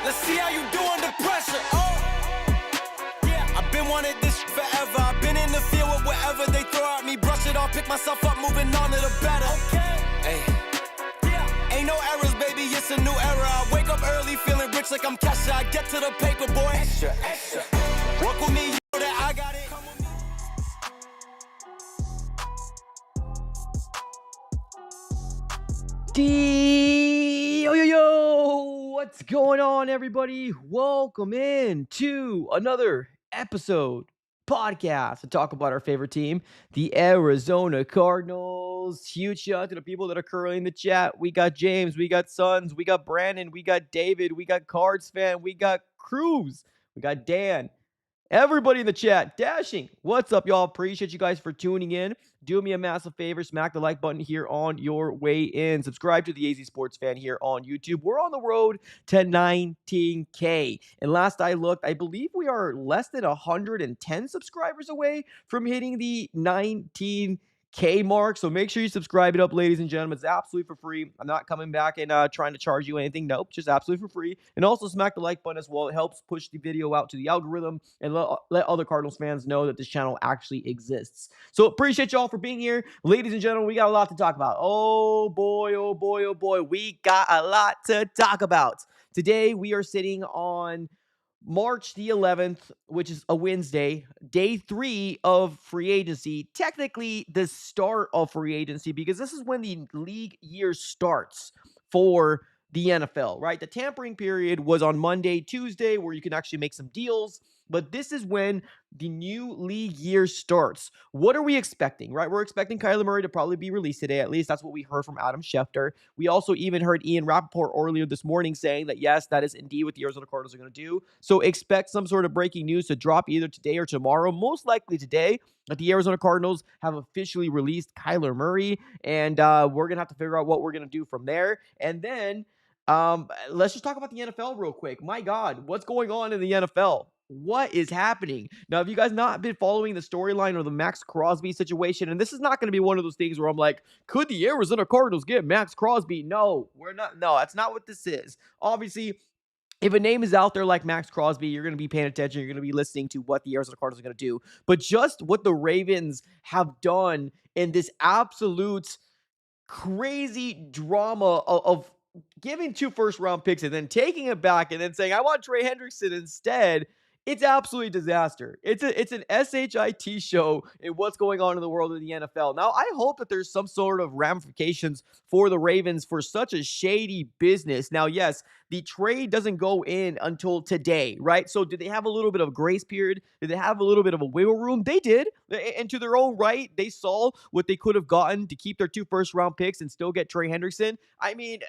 Let's see how you do under pressure. Oh, yeah. I've been wanting this forever. I've been in the field with whatever they throw at me. Brush it off, pick myself up, moving on to the better. Okay. Hey. Yeah. Ain't no errors, baby, it's a new era. I wake up early, feeling rich like I'm Kesha. I get to the paper, boy. Extra, extra. Work with me, you know that I got it. Come with me. Yo, what's going on, everybody? Welcome in to another episode podcast to talk about our favorite team, the Arizona Cardinals. Huge shout out to the people that are currently in the chat. We got James, we got Sons, we got Brandon, we got David, we got Cards fan, we got Cruz, we got Dan. Everybody in the chat, dashing. What's up, y'all? Appreciate you guys for tuning in. Do me a massive favor, smack the like button here on your way in. Subscribe to the AZ Sports Fan here on YouTube. We're on the road to 19K. And last I looked, I believe we are less than 110 subscribers away from hitting the 19K mark. So make sure you subscribe it up, ladies and gentlemen. It's absolutely for free. I'm not coming back and trying to charge you anything. Nope, just absolutely for free. And also smack the like button as well. It helps push the video out to the algorithm and let other Cardinals fans know that this channel actually exists. So appreciate y'all for being here. Ladies and gentlemen, we got a lot to talk about. Oh boy, oh boy, oh boy. We got a lot to talk about. Today, we are sitting on March the 11th, which is a Wednesday, day 3 of free agency. Technically, the start of free agency, because this is when the league year starts for the NFL, right? The tampering period was on Monday, Tuesday, where you can actually make some deals. But this is when the new league year starts. What are we expecting, right? We're expecting Kyler Murray to probably be released today. At least that's what we heard from Adam Schefter. We also even heard Ian Rappaport earlier this morning saying that, yes, that is indeed what the Arizona Cardinals are going to do. So expect some sort of breaking news to drop either today or tomorrow. Most likely today, that the Arizona Cardinals have officially released Kyler Murray. And we're going to have to figure out what we're going to do from there. And then let's just talk about the NFL real quick. My God, what's going on in the NFL? What is happening? Now, if you guys not been following the storyline or the Maxx Crosby situation, and this is not going to be one of those things where I'm like, could the Arizona Cardinals get Maxx Crosby? No, we're not. No, that's not what this is. Obviously, if a name is out there like Maxx Crosby, you're going to be paying attention. You're going to be listening to what the Arizona Cardinals are going to do. But just what the Ravens have done in this absolute crazy drama of giving 2 first-round picks and then taking it back and then saying, I want Trey Hendrickson instead. It's absolutely disaster. It's an SHIT show in what's going on in the world of the NFL. Now, I hope that there's some sort of ramifications for the Ravens for such a shady business. Now, yes, the trade doesn't go in until today, right? So did they have a little bit of grace period? Did they have a little bit of a wiggle room? They did. And to their own right, they saw what they could have gotten to keep their 2 first-round picks and still get Trey Hendrickson. I mean,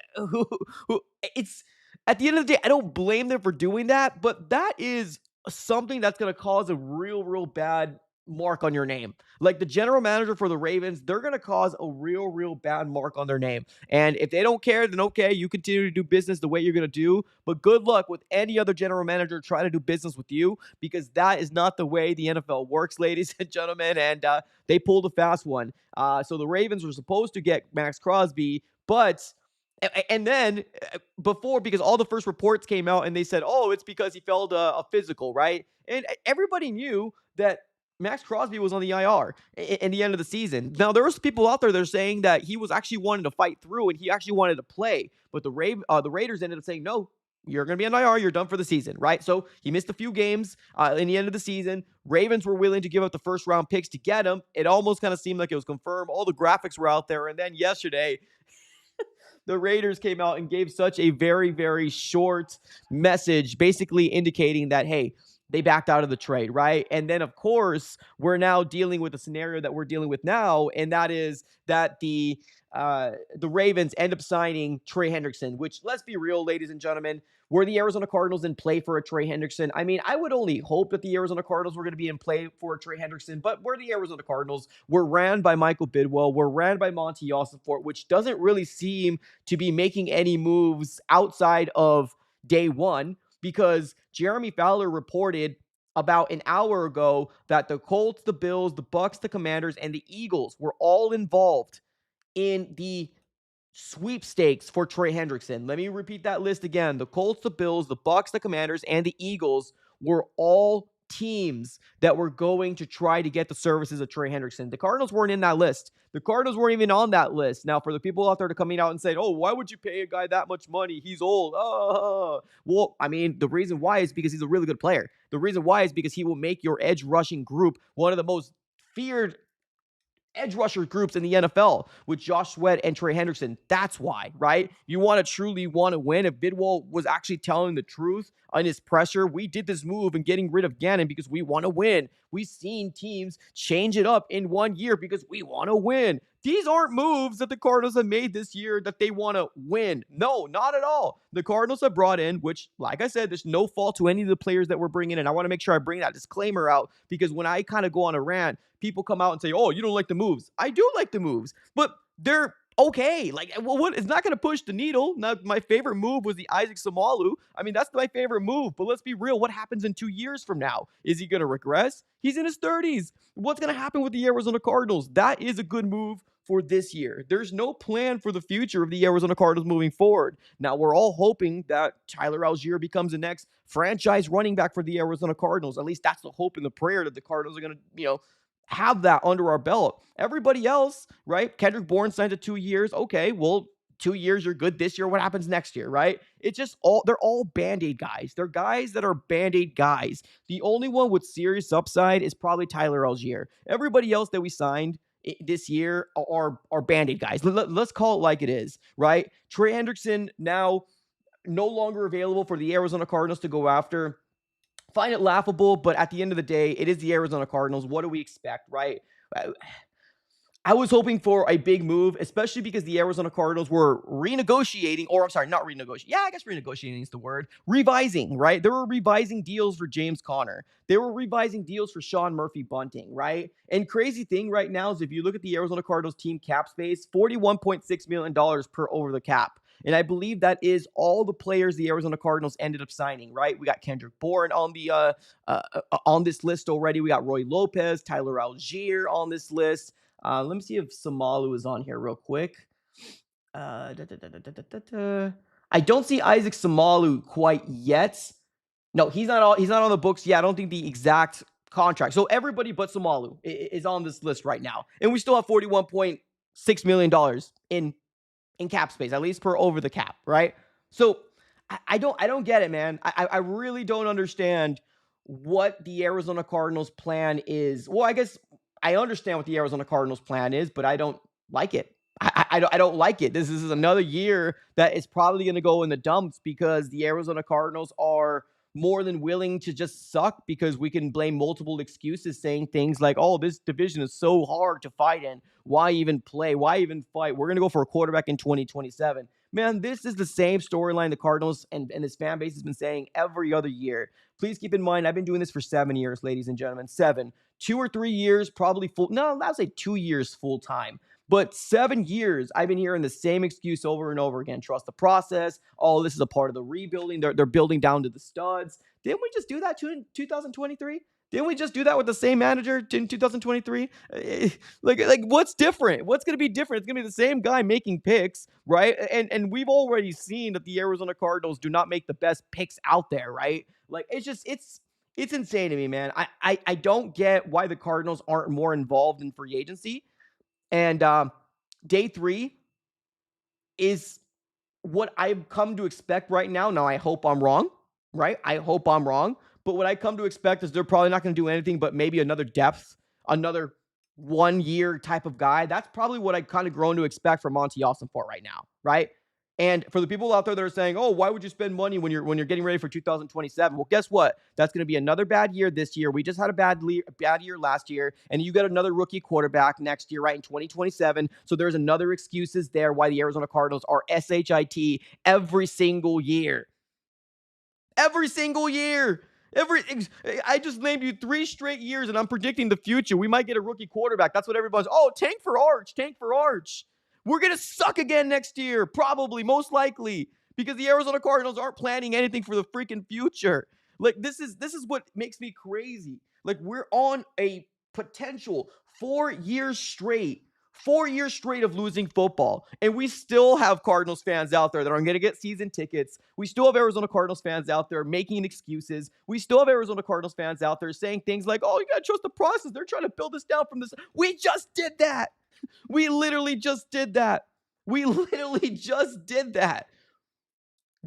it's at the end of the day, I don't blame them for doing that, but that is something that's going to cause a real bad mark on your name. Like the general manager for the Ravens, they're going to cause a real bad mark on their name. And if they don't care, then okay, you continue to do business the way you're going to do. But good luck with any other general manager trying to do business with you, because that is not the way the NFL works, ladies and gentlemen. And they pulled a fast one. So the Ravens were supposed to get Maxx Crosby, but and then before, because all the first reports came out and they said, oh, it's because he failed a physical, right? And everybody knew that Maxx Crosby was on the IR in the end of the season. Now, there was people out there that are saying that he was actually wanting to fight through and he actually wanted to play. But the Raiders ended up saying, no, you're going to be on IR. You're done for the season, right? So he missed a few games in the end of the season. Ravens were willing to give up the first-round picks to get him. It almost kind of seemed like it was confirmed. All the graphics were out there. And then yesterday, the Raiders came out and gave such a very short message, basically indicating that, hey, they backed out of the trade, right? And then, of course, we're now dealing with a scenario that we're dealing with now, and that is that the Ravens end up signing Trey Hendrickson, which, let's be real, ladies and gentlemen, were the Arizona Cardinals in play for a Trey Hendrickson? I mean, I would only hope that the Arizona Cardinals were going to be in play for a Trey Hendrickson, but we're the Arizona Cardinals. We're ran by Michael Bidwell. We're ran by Monty Ossenfort, which doesn't really seem to be making any moves outside of day one, because Jeremy Fowler reported about an hour ago that the Colts, the Bills, the Bucks, the Commanders, and the Eagles were all involved in the sweepstakes for Trey Hendrickson. Let me repeat that list again. The Colts, the Bills, the Bucks, the Commanders, and the Eagles were all teams that were going to try to get the services of Trey Hendrickson. The Cardinals weren't in that list. The Cardinals weren't even on that list. Now, for the people out there to coming out and say, oh, why would you pay a guy that much money? He's old. Well, I mean, the reason why is because he's a really good player. The reason why is because he will make your edge rushing group one of the most feared edge rusher groups in the NFL with Josh Sweat and Trey Hendrickson. That's why, right? You want to truly want to win. If Bidwell was actually telling the truth on his pressure, we did this move and getting rid of Gannon because we want to win. We've seen teams change it up in 1 year because we want to win. These aren't moves that the Cardinals have made this year that they want to win. No, not at all. The Cardinals have brought in, which, like I said, there's no fault to any of the players that we're bringing in. I want to make sure I bring that disclaimer out because when I kind of go on a rant, people come out and say, oh, you don't like the moves. I do like the moves, but they're okay. Like, well, what? It's not going to push the needle. Now, my favorite move was the Isaac Samalu. I mean, that's my favorite move, but let's be real. What happens in 2 years from now? Is he going to regress? He's in his 30s. What's going to happen with the Arizona Cardinals? That is a good move for this year. There's no plan for the future of the Arizona Cardinals moving forward. Now, we're all hoping that Tyler Algier becomes the next franchise running back for the Arizona Cardinals. At least that's the hope and the prayer that the Cardinals are going to, have that under our belt. Everybody else, right? Kendrick Bourne signed to 2 years. Okay, well, 2 years, you're good this year. What happens next year, right? It's just they're all Band-Aid guys. They're guys that are Band-Aid guys. The only one with serious upside is probably Tyler Algier. Everybody else that we signed this year are Band-Aid guys. Let's call it like it is, right? Trey Hendrickson now no longer available for the Arizona Cardinals to go after. Find it laughable, but at the end of the day, it is the Arizona Cardinals. What do we expect, right? I was hoping for a big move, especially because the Arizona Cardinals were renegotiating, or I'm sorry, not renegotiating. Yeah, I guess renegotiating is the word. Revising, right? They were revising deals for James Conner. They were revising deals for Sean Murphy-Bunting, right? And crazy thing right now is if you look at the Arizona Cardinals team cap space, $41.6 million per over the cap. And I believe that is all the players the Arizona Cardinals ended up signing, right? We got Kendrick Bourne on the on this list already. We got Roy Lopez, Tyler Algier on this list. Let me see if Samalu is on here real quick. I don't see Isaac Samalu quite yet. No, he's not on the books yet. I don't think the exact contract. So everybody but Samalu is on this list right now. And we still have $41.6 million in cap space, at least per over the cap, right? So I don't get it, man. I really don't understand what the Arizona Cardinals plan is. Well, I guess I understand what the Arizona Cardinals plan is, but I don't like it. I don't like it. This is another year that is probably going to go in the dumps because the Arizona Cardinals are more than willing to just suck because we can blame multiple excuses saying things like, oh, this division is so hard to fight in. Why even play? Why even fight? We're going to go for a quarterback in 2027. Man, this is the same storyline the Cardinals and this fan base has been saying every other year. Please keep in mind, I've been doing this for 7 years, ladies and gentlemen. 7. 2 or 3 years, probably full. No, I'll say 2 years full time. But 7 years, I've been hearing the same excuse over and over again. Trust the process. Oh, this is a part of the rebuilding. They're building down to the studs. Didn't we just do that in 2023? Didn't we just do that with the same manager in 2023? Like what's different? What's going to be different? It's going to be the same guy making picks, right? And we've already seen that the Arizona Cardinals do not make the best picks out there, right? Like it's insane to me, man. I don't get why the Cardinals aren't more involved in free agency. And day 3 is what I've come to expect right now. Now, I hope I'm wrong, right? I hope I'm wrong. But what I come to expect is they're probably not going to do anything but maybe another 1 year type of guy. That's probably what I've kind of grown to expect from Monty Ossenfort right now, right? And for the people out there that are saying, "Oh, why would you spend money when you're getting ready for 2027?" Well, guess what? That's going to be another bad year this year. We just had a bad year last year, and you got another rookie quarterback next year, right, in 2027. So there's another excuses there why the Arizona Cardinals are SHIT every single year. Every single year. I just named you 3 straight years, and I'm predicting the future. We might get a rookie quarterback. That's what everybody's. Oh, tank for Arch. We're going to suck again next year, probably, most likely, because the Arizona Cardinals aren't planning anything for the freaking future. Like, this is what makes me crazy. Like, we're on a potential 4 years straight 4 years straight of losing football. And we still have Cardinals fans out there that aren't going to get season tickets. We still have Arizona Cardinals fans out there making excuses. We still have Arizona Cardinals fans out there saying things like, oh, you got to trust the process. They're trying to build this down from this. We just did that. We literally just did that. We literally just did that.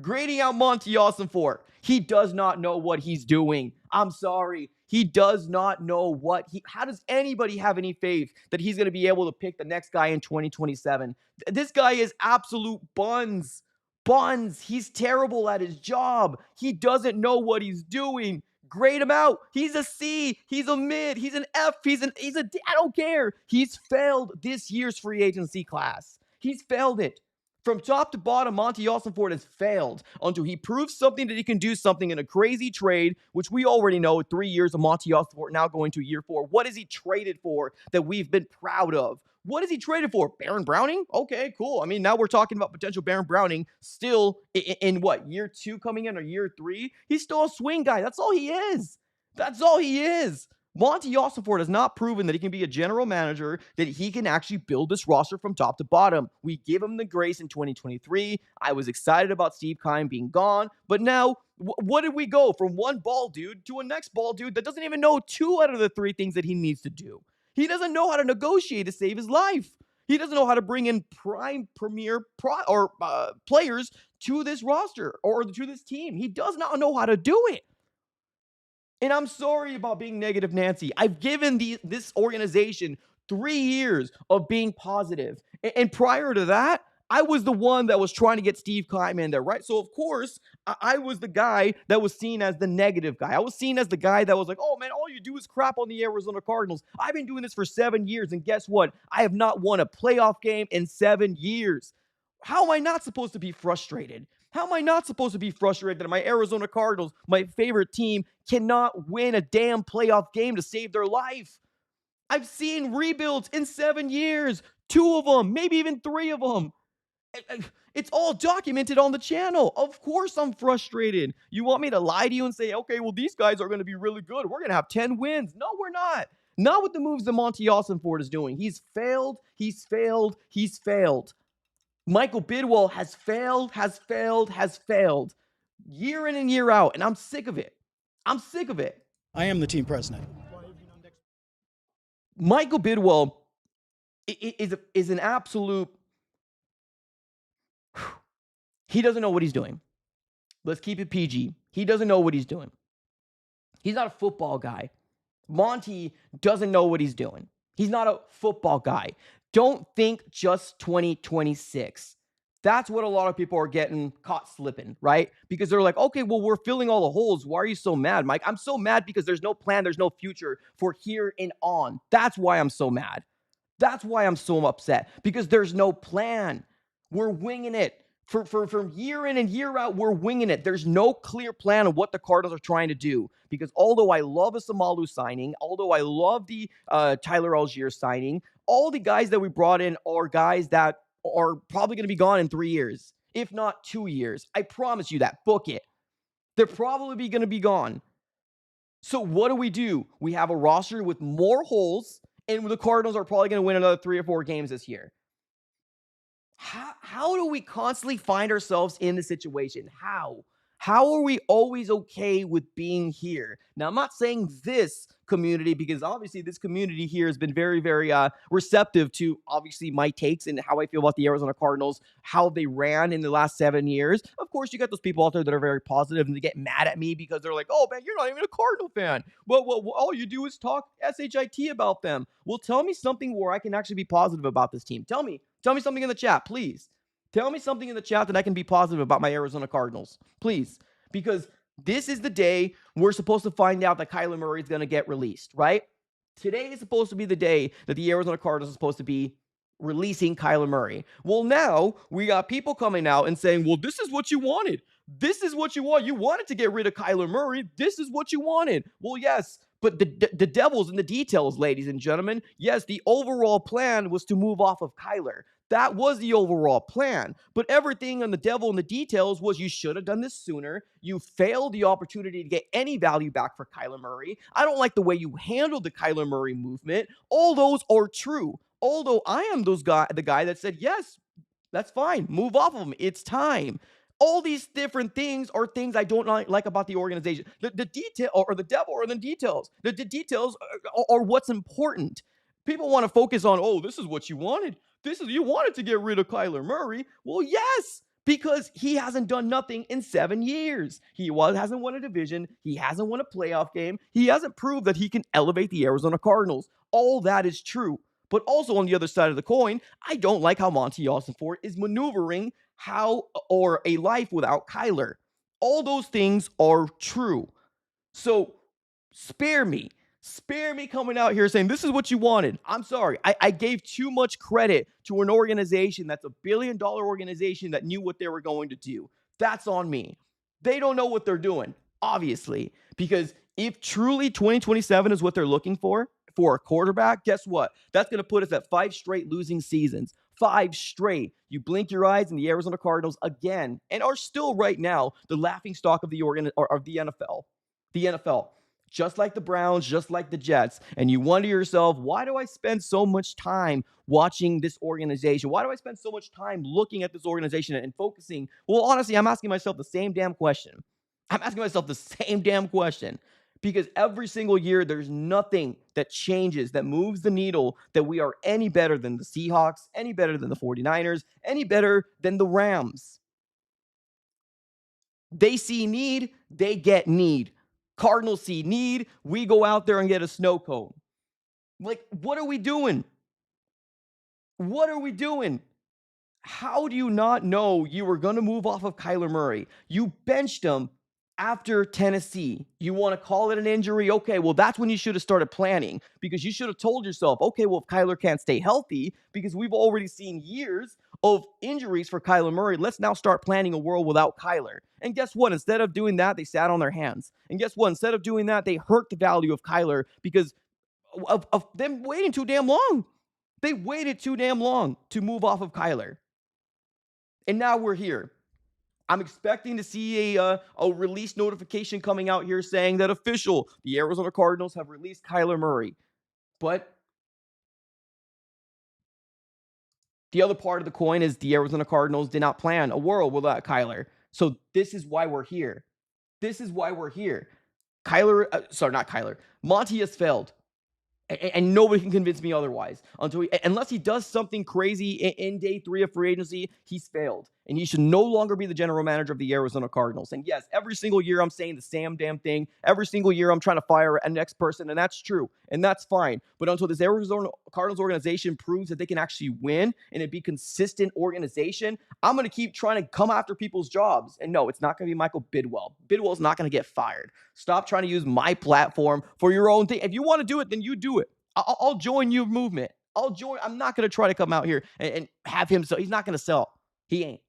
Grading out Monty Ossenfort. He does not know what he's doing. I'm sorry. He does not know how does anybody have any faith that he's going to be able to pick the next guy in 2027? This guy is absolute buns. Buns. He's terrible at his job. He doesn't know what he's doing. Grade him out. He's a C. He's a mid. He's an F. He's a D. I don't care. He's failed this year's free agency class. He's failed it. From top to bottom, Monty Ossenfort has failed until he proves something that he can do something in a crazy trade, which we already know 3 years of Monty Ossenfort now going to year 4. What is he traded for that we've been proud of? What is he traded for? Baron Browning? Okay, cool. I mean, now we're talking about potential Baron Browning still in what, year 2 coming in or year 3? He's still a swing guy. That's all he is. That's all he is. Monty Ossenfort has not proven that he can be a general manager, that he can actually build this roster from top to bottom. We give him the grace in 2023. I was excited about Steve Keim being gone, but now, what did we go from one ball dude to a next ball dude that doesn't even know 2 out of the 3 things that he needs to do? He doesn't know how to negotiate to save his life. He doesn't know how to bring in premier players to this roster or to this team. He does not know how to do it. And I'm sorry about being negative, Nancy. I've given this organization 3 years of being positive. And prior to that, I was the one that was trying to get Steve Keim in there, right? So, of course, I was the guy that was seen as the negative guy. I was seen as the guy that was like, oh, man, all you do is crap on the Arizona Cardinals. I've been doing this for 7 years, and guess what? I have not won a playoff game in 7 years. How am I not supposed to be frustrated? How am I not supposed to be frustrated that my Arizona Cardinals, my favorite team, cannot win a damn playoff game to save their life? I've seen rebuilds in 7 years, 2 of them, maybe even 3 of them. It's all documented on the channel. Of course I'm frustrated. You want me to lie to you and say, okay, well, these guys are going to be really good. We're going to have 10 wins. No, we're not. Not with the moves that Monty Ossenfort is doing. He's failed. He's failed. He's failed. Michael Bidwell has failed year in and year out, and I'm sick of it. I'm sick of it. I am the team president. Michael Bidwell is an absolute... He doesn't know what he's doing. Let's keep it PG. He doesn't know what he's doing. He's not a football guy. Monty doesn't know what he's doing. He's not a football guy. Don't think just 2026. That's what a lot of people are getting caught slipping, right? Because they're like, okay, well, we're filling all the holes. Why are you so mad, Mike? I'm so mad because there's no plan, there's no future for here and on. That's why I'm so mad. That's why I'm so upset, because there's no plan. We're winging it. From year in and year out, we're winging it. There's no clear plan of what the Cardinals are trying to do. Because although I love a Samalu signing, although I love the Tyler Algier signing, all the guys that we brought in are guys that are probably going to be gone in 3 years, if not 2 years. I promise you that. Book it. They're probably going to be gone. So what do? We have a roster with more holes, and the Cardinals are probably going to win another 3 or 4 games this year. How do we constantly find ourselves in this situation? How are we always okay with being here? Now, I'm not saying this community, because obviously this community here has been very, very receptive to obviously my takes and how I feel about the Arizona Cardinals, how they ran in the last 7 years. Of course, you got those people out there that are very positive and they get mad at me because they're like, oh, man, you're not even a Cardinal fan. Well, all you do is talk SHIT about them. Well, tell me something where I can actually be positive about this team. Tell me something in the chat, please. Tell me something in the chat that I can be positive about my Arizona Cardinals, please. Because this is the day we're supposed to find out that Kyler Murray is going to get released, right? Today is supposed to be the day that the Arizona Cardinals are supposed to be releasing Kyler Murray. Well, now we got people coming out and saying, well, this is what you wanted. This is what you want. You wanted to get rid of Kyler Murray. This is what you wanted. Well, yes, but the devil's in the details, ladies and gentlemen. Yes, the overall plan was to move off of Kyler. That was the overall plan. But everything on the devil in the details was you should have done this sooner. You failed the opportunity to get any value back for Kyler Murray. I don't like the way you handled the Kyler Murray movement. All those are true. Although I am the guy that said, yes, that's fine. Move off of him. It's time. All these different things are things I don't like about the organization. The detail or the devil are the details. The details are what's important. People want to focus on, oh, this is what you wanted. You wanted to get rid of Kyler Murray. Well, yes, because he hasn't done nothing in 7 years. Hasn't won a division. He hasn't won a playoff game. He hasn't proved that he can elevate the Arizona Cardinals. All that is true. But also on the other side of the coin, I don't like how Monty Austin is maneuvering a life without Kyler. All those things are true. So spare me. Spare me coming out here saying this is what you wanted. I'm sorry. I gave too much credit to an organization that's a billion-dollar organization that knew what they were going to do. That's on me. They don't know what they're doing, obviously, because if truly 2027 is what they're looking for a quarterback, guess what? That's going to put us at 5 straight losing seasons. 5 straight. You blink your eyes and the Arizona Cardinals again, and are still right now the laughingstock of the NFL. The NFL. Just like the Browns, just like the Jets. And you wonder yourself, why do I spend so much time watching this organization? Why do I spend so much time looking at this organization and focusing? Well, honestly, I'm asking myself the same damn question. Because every single year, there's nothing that changes, that moves the needle, that we are any better than the Seahawks, any better than the 49ers, any better than the Rams. They see need, they get need. Cardinals see need, we go out there and get a snow cone. Like, what are we doing? What are we doing? How do you not know you were going to move off of Kyler Murray? You benched him after Tennessee. You want to call it an injury? Okay, well, that's when you should have started planning, because you should have told yourself, okay, well, if Kyler can't stay healthy, because we've already seen years of injuries for Kyler Murray, let's now start planning a world without Kyler. And guess what? Instead of doing that, they sat on their hands. And guess what? Instead of doing that, they hurt the value of Kyler because of them waiting too damn long. They waited too damn long to move off of Kyler. And now we're here. I'm expecting to see a release notification coming out here saying that the Arizona Cardinals have released Kyler Murray. But the other part of the coin is the Arizona Cardinals did not plan a world without Kyler. So this is why we're here. Monty has failed. And nobody can convince me otherwise unless he does something crazy in day 3 of free agency. He's failed, and he should no longer be the general manager of the Arizona Cardinals. And yes, every single year I'm saying the same damn thing. Every single year I'm trying to fire a next person, and that's true, and that's fine. But until this Arizona Cardinals organization proves that they can actually win and it be consistent organization, I'm going to keep trying to come after people's jobs. And no, it's not going to be Michael Bidwell. Bidwell's not going to get fired. Stop trying to use my platform for your own thing. If you want to do it, then you do it. I'll join your movement. I'm not going to try to come out here and have him sell. He's not going to sell. He ain't.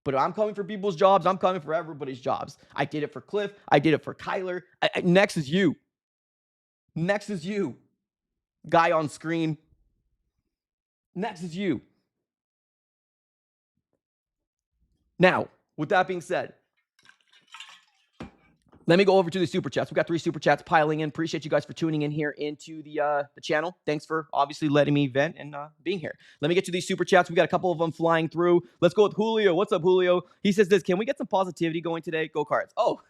But I'm coming for people's jobs. I'm coming for everybody's jobs. I did it for Cliff. I did it for Kyler. Next is you. Guy on screen. Next is you. Now, with that being said, let me go over to the super chats. We got 3 super chats piling in. Appreciate you guys for tuning in here into the channel. Thanks for obviously letting me vent and being here. Let me get to these super chats. We got a couple of them flying through. Let's go with Julio. What's up, Julio? He says this: can we get some positivity going today? Go Cards. Oh,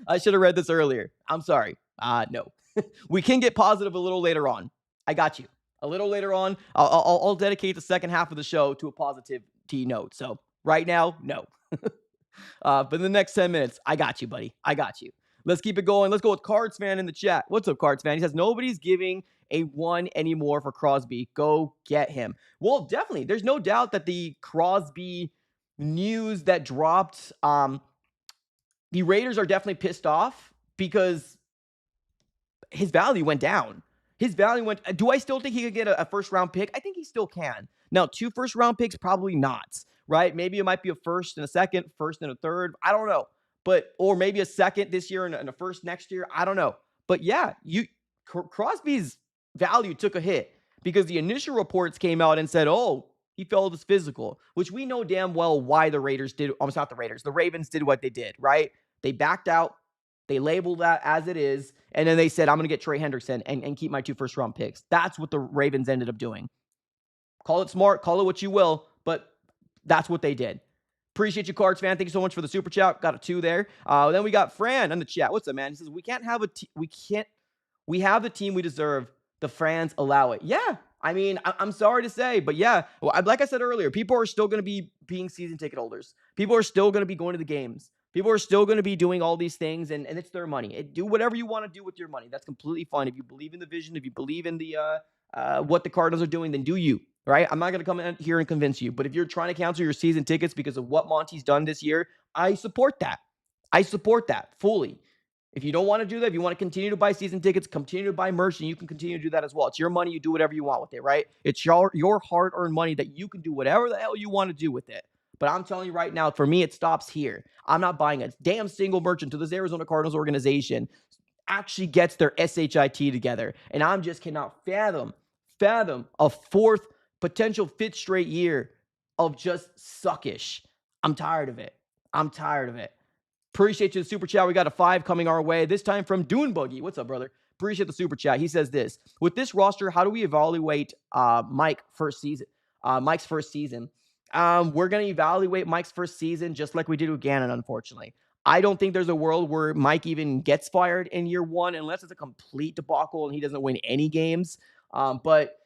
I should have read this earlier. I'm sorry. No. We can get positive a little later on. I got you. A little later on, I'll dedicate the second half of the show to a positivity note. So right now, no. But in the next 10 minutes, I got you, buddy. I got you. Let's keep it going. Let's go with Cards Fan in the chat. What's up, Cards Fan? He says, nobody's giving a 1 anymore for Crosby. Go get him. Well, definitely. There's no doubt that the Crosby news that dropped, the Raiders are definitely pissed off because his value went down. Do I still think he could get a first-round pick? I think he still can. Now, 2 first-round picks, probably not, right? Maybe it might be a first and a second, first and a third. I don't know. Or maybe a second this year and a first next year. I don't know. But yeah, Crosby's value took a hit because the initial reports came out and said, oh, he failed his physical, which we know damn well why the Ravens did what they did, right? They backed out. They labeled that as it is. And then they said, I'm going to get Trey Hendrickson and keep my 2 first-round picks. That's what the Ravens ended up doing. Call it smart, call it what you will, but that's what they did. Appreciate you, Cards fan. Thank you so much for the super chat. Got a 2 there. Then we got Fran in the chat. What's up, man? He says we have the team we deserve. The fans allow it. Yeah, I mean, I'm sorry to say, but yeah, like I said earlier, people are still going to be being season ticket holders. People are still going to be going to the games. People are still going to be doing all these things, and it's their money. Do whatever you want to do with your money. That's completely fine. If you believe in the vision, if you believe in the what the Cardinals are doing, then do you. Right? I'm not going to come in here and convince you, but if you're trying to cancel your season tickets because of what Monty's done this year, I support that. I support that fully. If you don't want to do that, if you want to continue to buy season tickets, continue to buy merch, and you can continue to do that as well. It's your money. You do whatever you want with it, right? It's your hard-earned money that you can do whatever the hell you want to do with it. But I'm telling you right now, for me, it stops here. I'm not buying a damn single merch until this Arizona Cardinals organization actually gets their SHIT together. And I just cannot fathom a fourth, potential fifth straight year of just suckish. I'm tired of it. Appreciate you, the super chat. We got a 5 coming our way, this time from Dune Buggy. What's up, brother? Appreciate the super chat. He says this: with this roster, how do we evaluate Mike's first season? We're going to evaluate Mike's first season just like we did with Gannon, unfortunately. I don't think there's a world where Mike even gets fired in year 1 unless it's a complete debacle and he doesn't win any games. But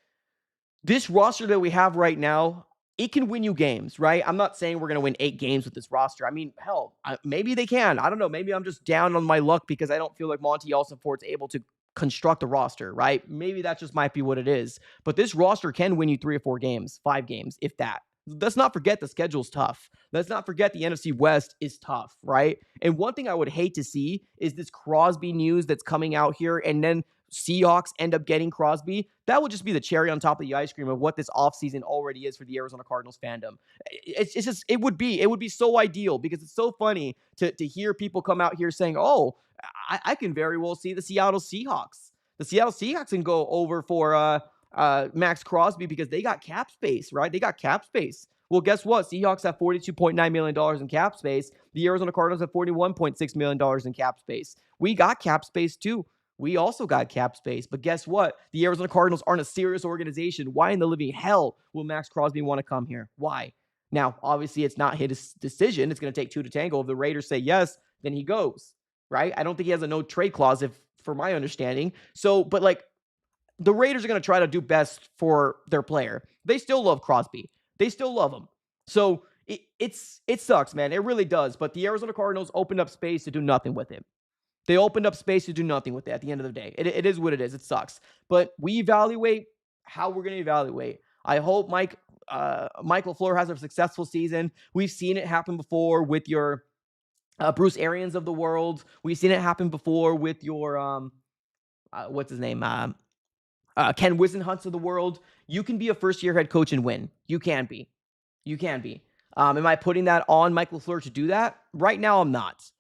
this roster that we have right now, it can win you games, right? I'm not saying we're going to win 8 games with this roster. I mean, hell, maybe they can. I don't know. Maybe I'm just down on my luck because I don't feel like Monty Alsonfort's able to construct a roster, right? Maybe that just might be what it is. But this roster can win you 3 or 4 games, 5 games, if that. Let's not forget the schedule's tough. Let's not forget the NFC West is tough, right? And one thing I would hate to see is this Crosby news that's coming out here, and then Seahawks end up getting Crosby. That would just be the cherry on top of the ice cream of what this offseason already is for the Arizona Cardinals fandom. It would be so ideal because it's so funny to hear people come out here saying, oh, I can very well see the Seattle Seahawks. The Seattle Seahawks can go over for Maxx Crosby because they got cap space, right? They got cap space. Well, guess what? Seahawks have $42.9 million in cap space. The Arizona Cardinals have $41.6 million in cap space. We got cap space too. We also got cap space. But guess what? The Arizona Cardinals aren't a serious organization. Why in the living hell will Maxx Crosby want to come here? Why? Now, obviously, it's not his decision. It's going to take 2 to tango. If the Raiders say yes, then he goes, right? I don't think he has a no trade clause, for my understanding. So, but like, the Raiders are going to try to do best for their player. They still love Crosby. They still love him. So it sucks, man. It really does. But the Arizona Cardinals opened up space to do nothing with him. They opened up space to do nothing with it at the end of the day. It is what it is. It sucks. But we evaluate how we're going to evaluate. I hope Mike LaFleur has a successful season. We've seen it happen before with your Bruce Arians of the world. We've seen it happen before with your, what's his name? Ken Wisenhunts of the world. You can be a first-year head coach and win. You can be. Am I putting that on Mike LaFleur to do that? Right now, I'm not.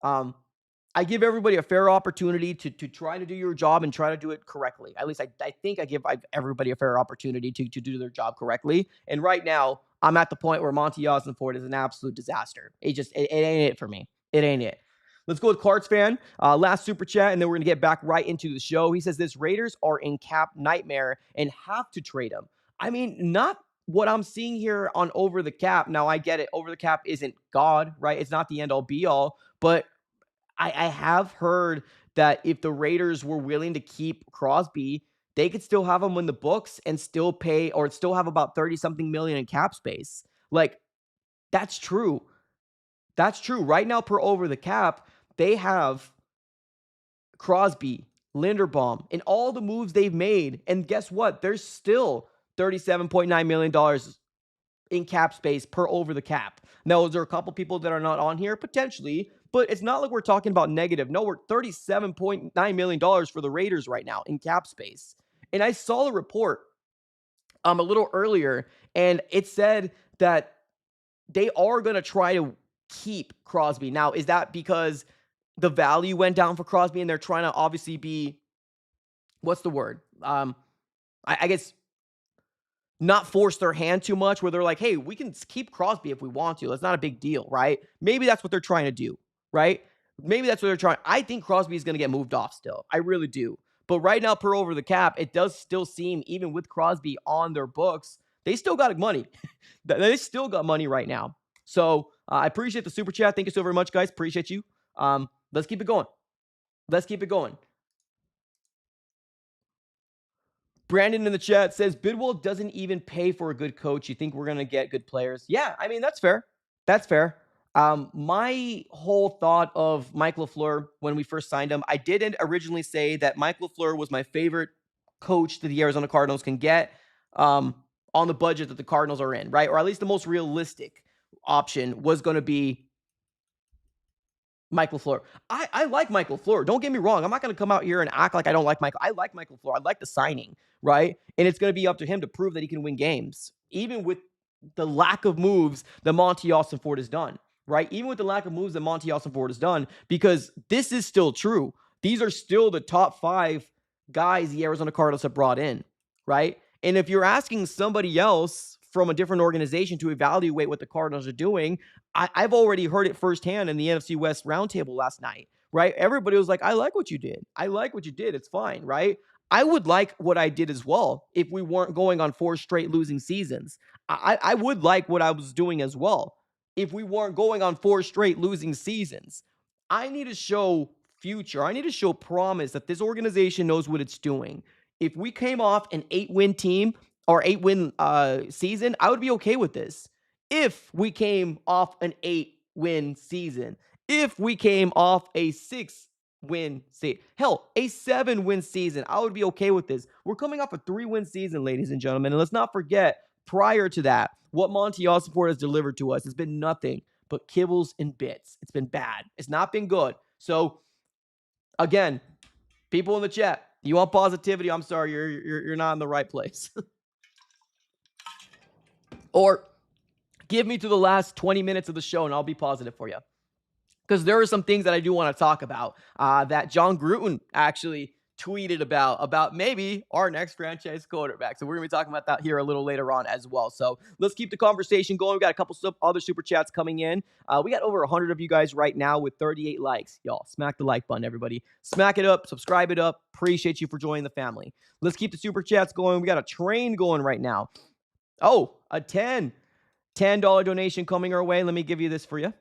I give everybody a fair opportunity to try to do your job and try to do it correctly. At least I think I give everybody a fair opportunity to do their job correctly. And right now, I'm at the point where Monty Ossenfort is an absolute disaster. It ain't it for me. It ain't it. Let's go with Cards fan. Last super chat, and then we're going to get back right into the show. He says this: Raiders are in cap nightmare and have to trade him. I mean, not what I'm seeing here on Over the Cap. Now, I get it. Over the Cap isn't God, right? It's not the end-all, be-all. But I have heard that if the Raiders were willing to keep Crosby, they could still have him in the books and still pay, or still have about 30-something million in cap space. Like, that's true. That's true. Right now, per Over the Cap, they have Crosby, Linderbaum, and all the moves they've made. And guess what? There's still $37.9 million in cap space per Over the Cap. Now, is there a couple people that are not on here? Potentially, but it's not like we're talking about negative. No, we're $37.9 million for the Raiders right now in cap space. And I saw the report a little earlier, and it said that they are going to try to keep Crosby. Now, is that because the value went down for Crosby and they're trying to obviously be, what's the word? I guess not force their hand too much, where they're like, hey, we can keep Crosby if we want to. That's not a big deal, right? Maybe that's what they're trying to do, right? Maybe that's what they're trying. I think Crosby is going to get moved off still. I really do. But right now, per over the cap, it does still seem, even with Crosby on their books, they still got money. They still got money right now. So I appreciate the super chat. Thank you so very much, guys. Appreciate you. Let's keep it going. Let's keep it going. Brandon in the chat says Bidwell doesn't even pay for a good coach. You think we're going to get good players? Yeah, I mean, that's fair. That's fair. My whole thought of Mike LaFleur when we first signed him, I didn't originally say that Mike LaFleur was my favorite coach that the Arizona Cardinals can get on the budget that the Cardinals are in, right? Or at least the most realistic option was going to be Mike LaFleur. I like Mike LaFleur. Don't get me wrong. I'm not going to come out here and act like I don't like Michael. I like Mike LaFleur. I like the signing, right? And it's going to be up to him to prove that he can win games, even with the lack of moves that Monty Ford has done, right? Even with the lack of moves that Monty Ford has done, because this is still true. These are still the top 5 guys the Arizona Cardinals have brought in, right? And if you're asking somebody else from a different organization to evaluate what the Cardinals are doing, I've already heard it firsthand in the NFC West roundtable last night, right? Everybody was like, I like what you did. I like what you did. It's fine, right? I would like what I did as well if we weren't going on 4 straight losing seasons. I would like what I was doing as well if we weren't going on 4 straight losing seasons. I need to show future. I need to show promise that this organization knows what it's doing. If we came off an 8-win team or 8-win season, I would be okay with this. If we came off an 8-win season, if we came off a 6-win season, hell, a 7-win season, I would be okay with this. We're coming off a 3-win season, ladies and gentlemen, and let's not forget, prior to that, what Monty Ford has delivered to us has been nothing but kibbles and bits. It's been bad. It's not been good. So, again, people in the chat, you want positivity? I'm sorry, you're not in the right place. Or give me to the last 20 minutes of the show and I'll be positive for you. Because there are some things that I do want to talk about that John Gruden actually tweeted about maybe our next franchise quarterback. So we're going to be talking about that here a little later on as well. So let's keep the conversation going. We got a couple other super chats coming in. We got over 100 of you guys right now with 38 likes. Y'all, smack the like button, everybody. Smack it up, subscribe it up. Appreciate you for joining the family. Let's keep the super chats going. We got a train going right now. Oh, a $10 donation coming our way. Let me give you this for you.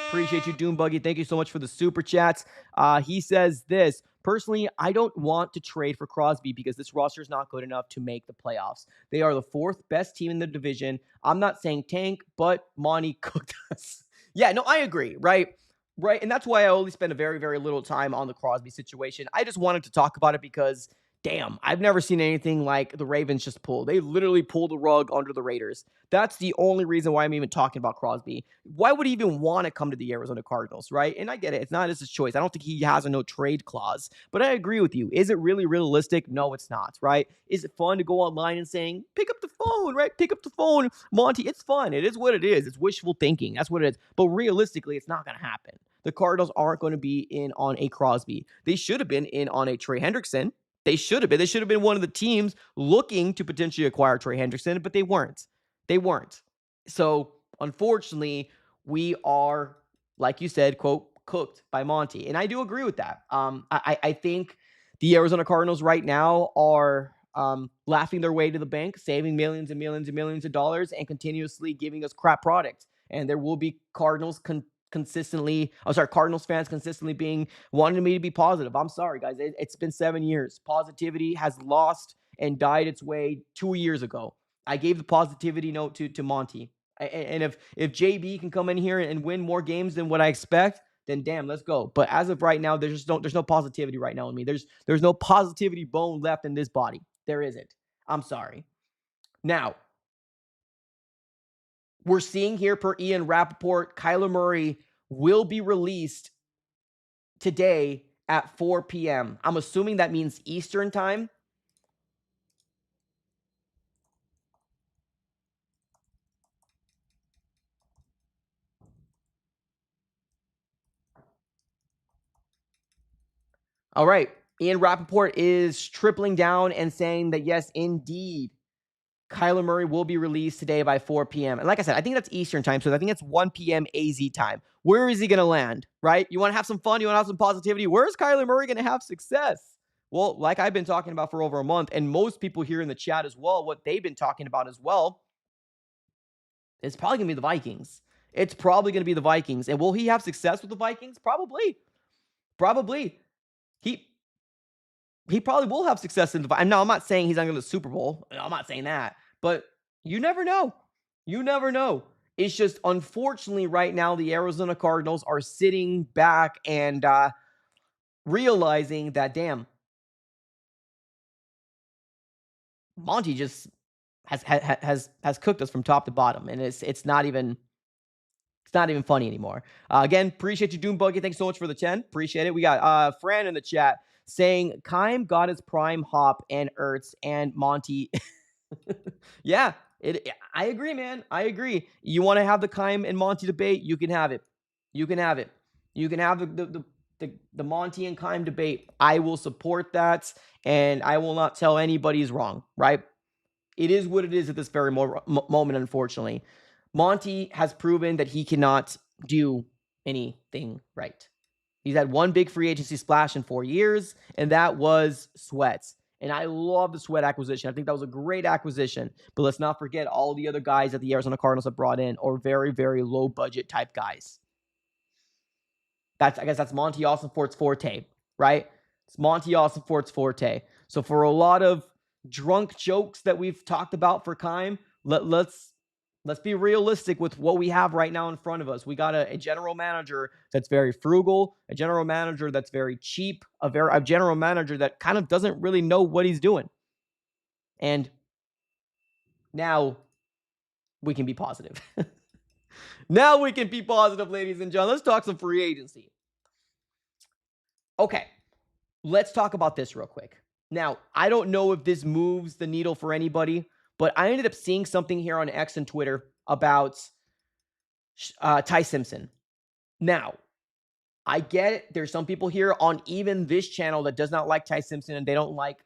Appreciate you, Doom Buggy. Thank you so much for the super chats. He says this. Personally, I don't want to trade for Crosby because this roster is not good enough to make the playoffs. They are the 4th best team in the division. I'm not saying tank, but Monty cooked us. Yeah, no, I agree, right? Right, and that's why I only spent a very, very little time on the Crosby situation. I just wanted to talk about it because damn, I've never seen anything like the Ravens just pull. They literally pulled the rug under the Raiders. That's the only reason why I'm even talking about Crosby. Why would he even want to come to the Arizona Cardinals, right? And I get it. It's not his choice. I don't think he has a no trade clause, but I agree with you. Is it really realistic? No, it's not, right? Is it fun to go online and saying, pick up the phone, right? Pick up the phone, Monty. It's fun. It is what it is. It's wishful thinking. That's what it is. But realistically, it's not going to happen. The Cardinals aren't going to be in on a Crosby. They should have been in on a Trey Hendrickson. They should have been. They should have been one of the teams looking to potentially acquire Trey Hendrickson, but they weren't. They weren't. So, unfortunately, we are, like you said, quote, cooked by Monty. And I do agree with that. I think the Arizona Cardinals right now are laughing their way to the bank, saving millions and millions and millions of dollars, and continuously giving us crap products. And there will be Cardinals Cardinals fans consistently being wanting me to be positive. I'm sorry, guys. It's been 7 years. Positivity has lost and died its way 2 years ago. I gave the positivity note to Monty. And if JB can come in here and win more games than what I expect, then damn, let's go. But as of right now, there's no positivity right now in me. There's no positivity bone left in this body. There isn't. I'm sorry. Now, we're seeing here per Ian Rappaport, Kyler Murray will be released today at 4 p.m. I'm assuming that means Eastern time. All right. Ian Rappaport is tripling down and saying that, yes, indeed, Kyler Murray will be released today by 4 p.m. And like I said, I think that's Eastern time, so I think it's 1 p.m. AZ time. Where is he going to land, right? You want to have some fun? You want to have some positivity? Where is Kyler Murray going to have success? Well, like I've been talking about for over a month, and most people here in the chat as well, what they've been talking about as well, it's probably going to be the Vikings. It's probably going to be the Vikings. And will he have success with the Vikings? Probably. He probably will have success in the Vikings. Now, I'm not saying he's not going to the Super Bowl. I'm not saying that. But you never know. You never know. It's just, unfortunately, right now, the Arizona Cardinals are sitting back and realizing that, damn, Monty just has cooked us from top to bottom, and it's not even funny anymore. Again, appreciate you, Doombuggy. Thanks so much for the 10. Appreciate it. We got Fran in the chat saying Keim got his prime Hop and Ertz and Monty. Yeah, I agree, man. I agree. You want to have the Keim and Monty debate? You can have it. You can have it. You can have the Monty and Keim debate. I will support that, and I will not tell anybody is wrong, right? It is what it is at this very moment, unfortunately. Monty has proven that he cannot do anything right. He's had one big free agency splash in 4 years, and that was Sweat. And I love the Sweat acquisition. I think that was a great acquisition. But let's not forget all the other guys that the Arizona Cardinals have brought in are very, very low budget type guys. I guess that's Monty Ossenfort's forte, right? It's Monty Ossenfort's forte. So for a lot of drunk jokes that we've talked about for Keim, let's be realistic with what we have right now in front of us. We got a general manager that's very frugal, a general manager that's very cheap, a general manager that kind of doesn't really know what he's doing. And now we can be positive. Now we can be positive, ladies and gentlemen. Let's talk some free agency. Okay, let's talk about this real quick. Now, I don't know if this moves the needle for anybody, but I ended up seeing something here on X and Twitter about Ty Simpson. Now, I get it. There's some people here on even this channel that does not like Ty Simpson, and they don't like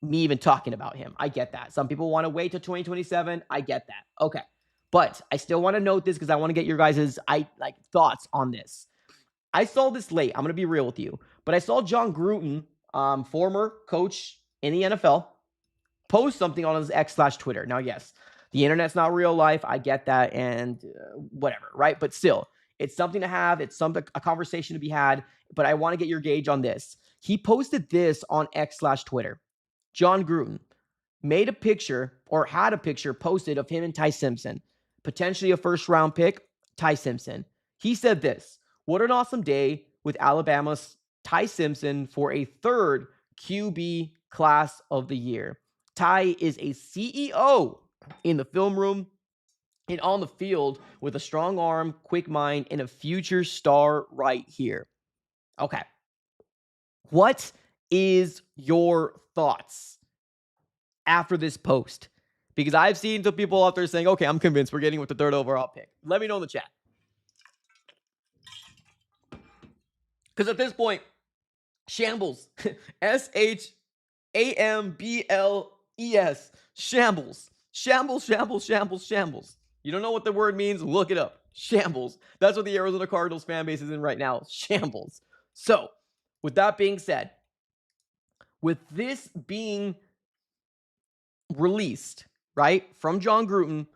me even talking about him. I get that. Some people want to wait till 2027. I get that. Okay. But I still want to note this because I want to get your guys' thoughts on this. I saw this late. I'm going to be real with you. But I saw John Gruden, former coach in the NFL, post something on his X/Twitter. Now, yes, the internet's not real life. I get that, and whatever, right? But still, it's something to have. It's a conversation to be had. But I want to get your gauge on this. He posted this on X/Twitter. John Gruden made a picture or had a picture posted of him and Ty Simpson, potentially a first-round pick, Ty Simpson. He said this: "What an awesome day with Alabama's Ty Simpson for a third QB class of the year. Ty is a CEO in the film room and on the field with a strong arm, quick mind, and a future star right here." Okay. What is your thoughts after this post? Because I've seen some people out there saying, okay, I'm convinced we're getting with the third overall pick. Let me know in the chat. Because at this point, shambles. SHAMBLES. Shambles. Shambles, shambles, shambles, shambles. You don't know what the word means? Look it up. Shambles. That's what the Arizona Cardinals fan base is in right now. Shambles. So, with that being said, with this being released, right, from John Gruden,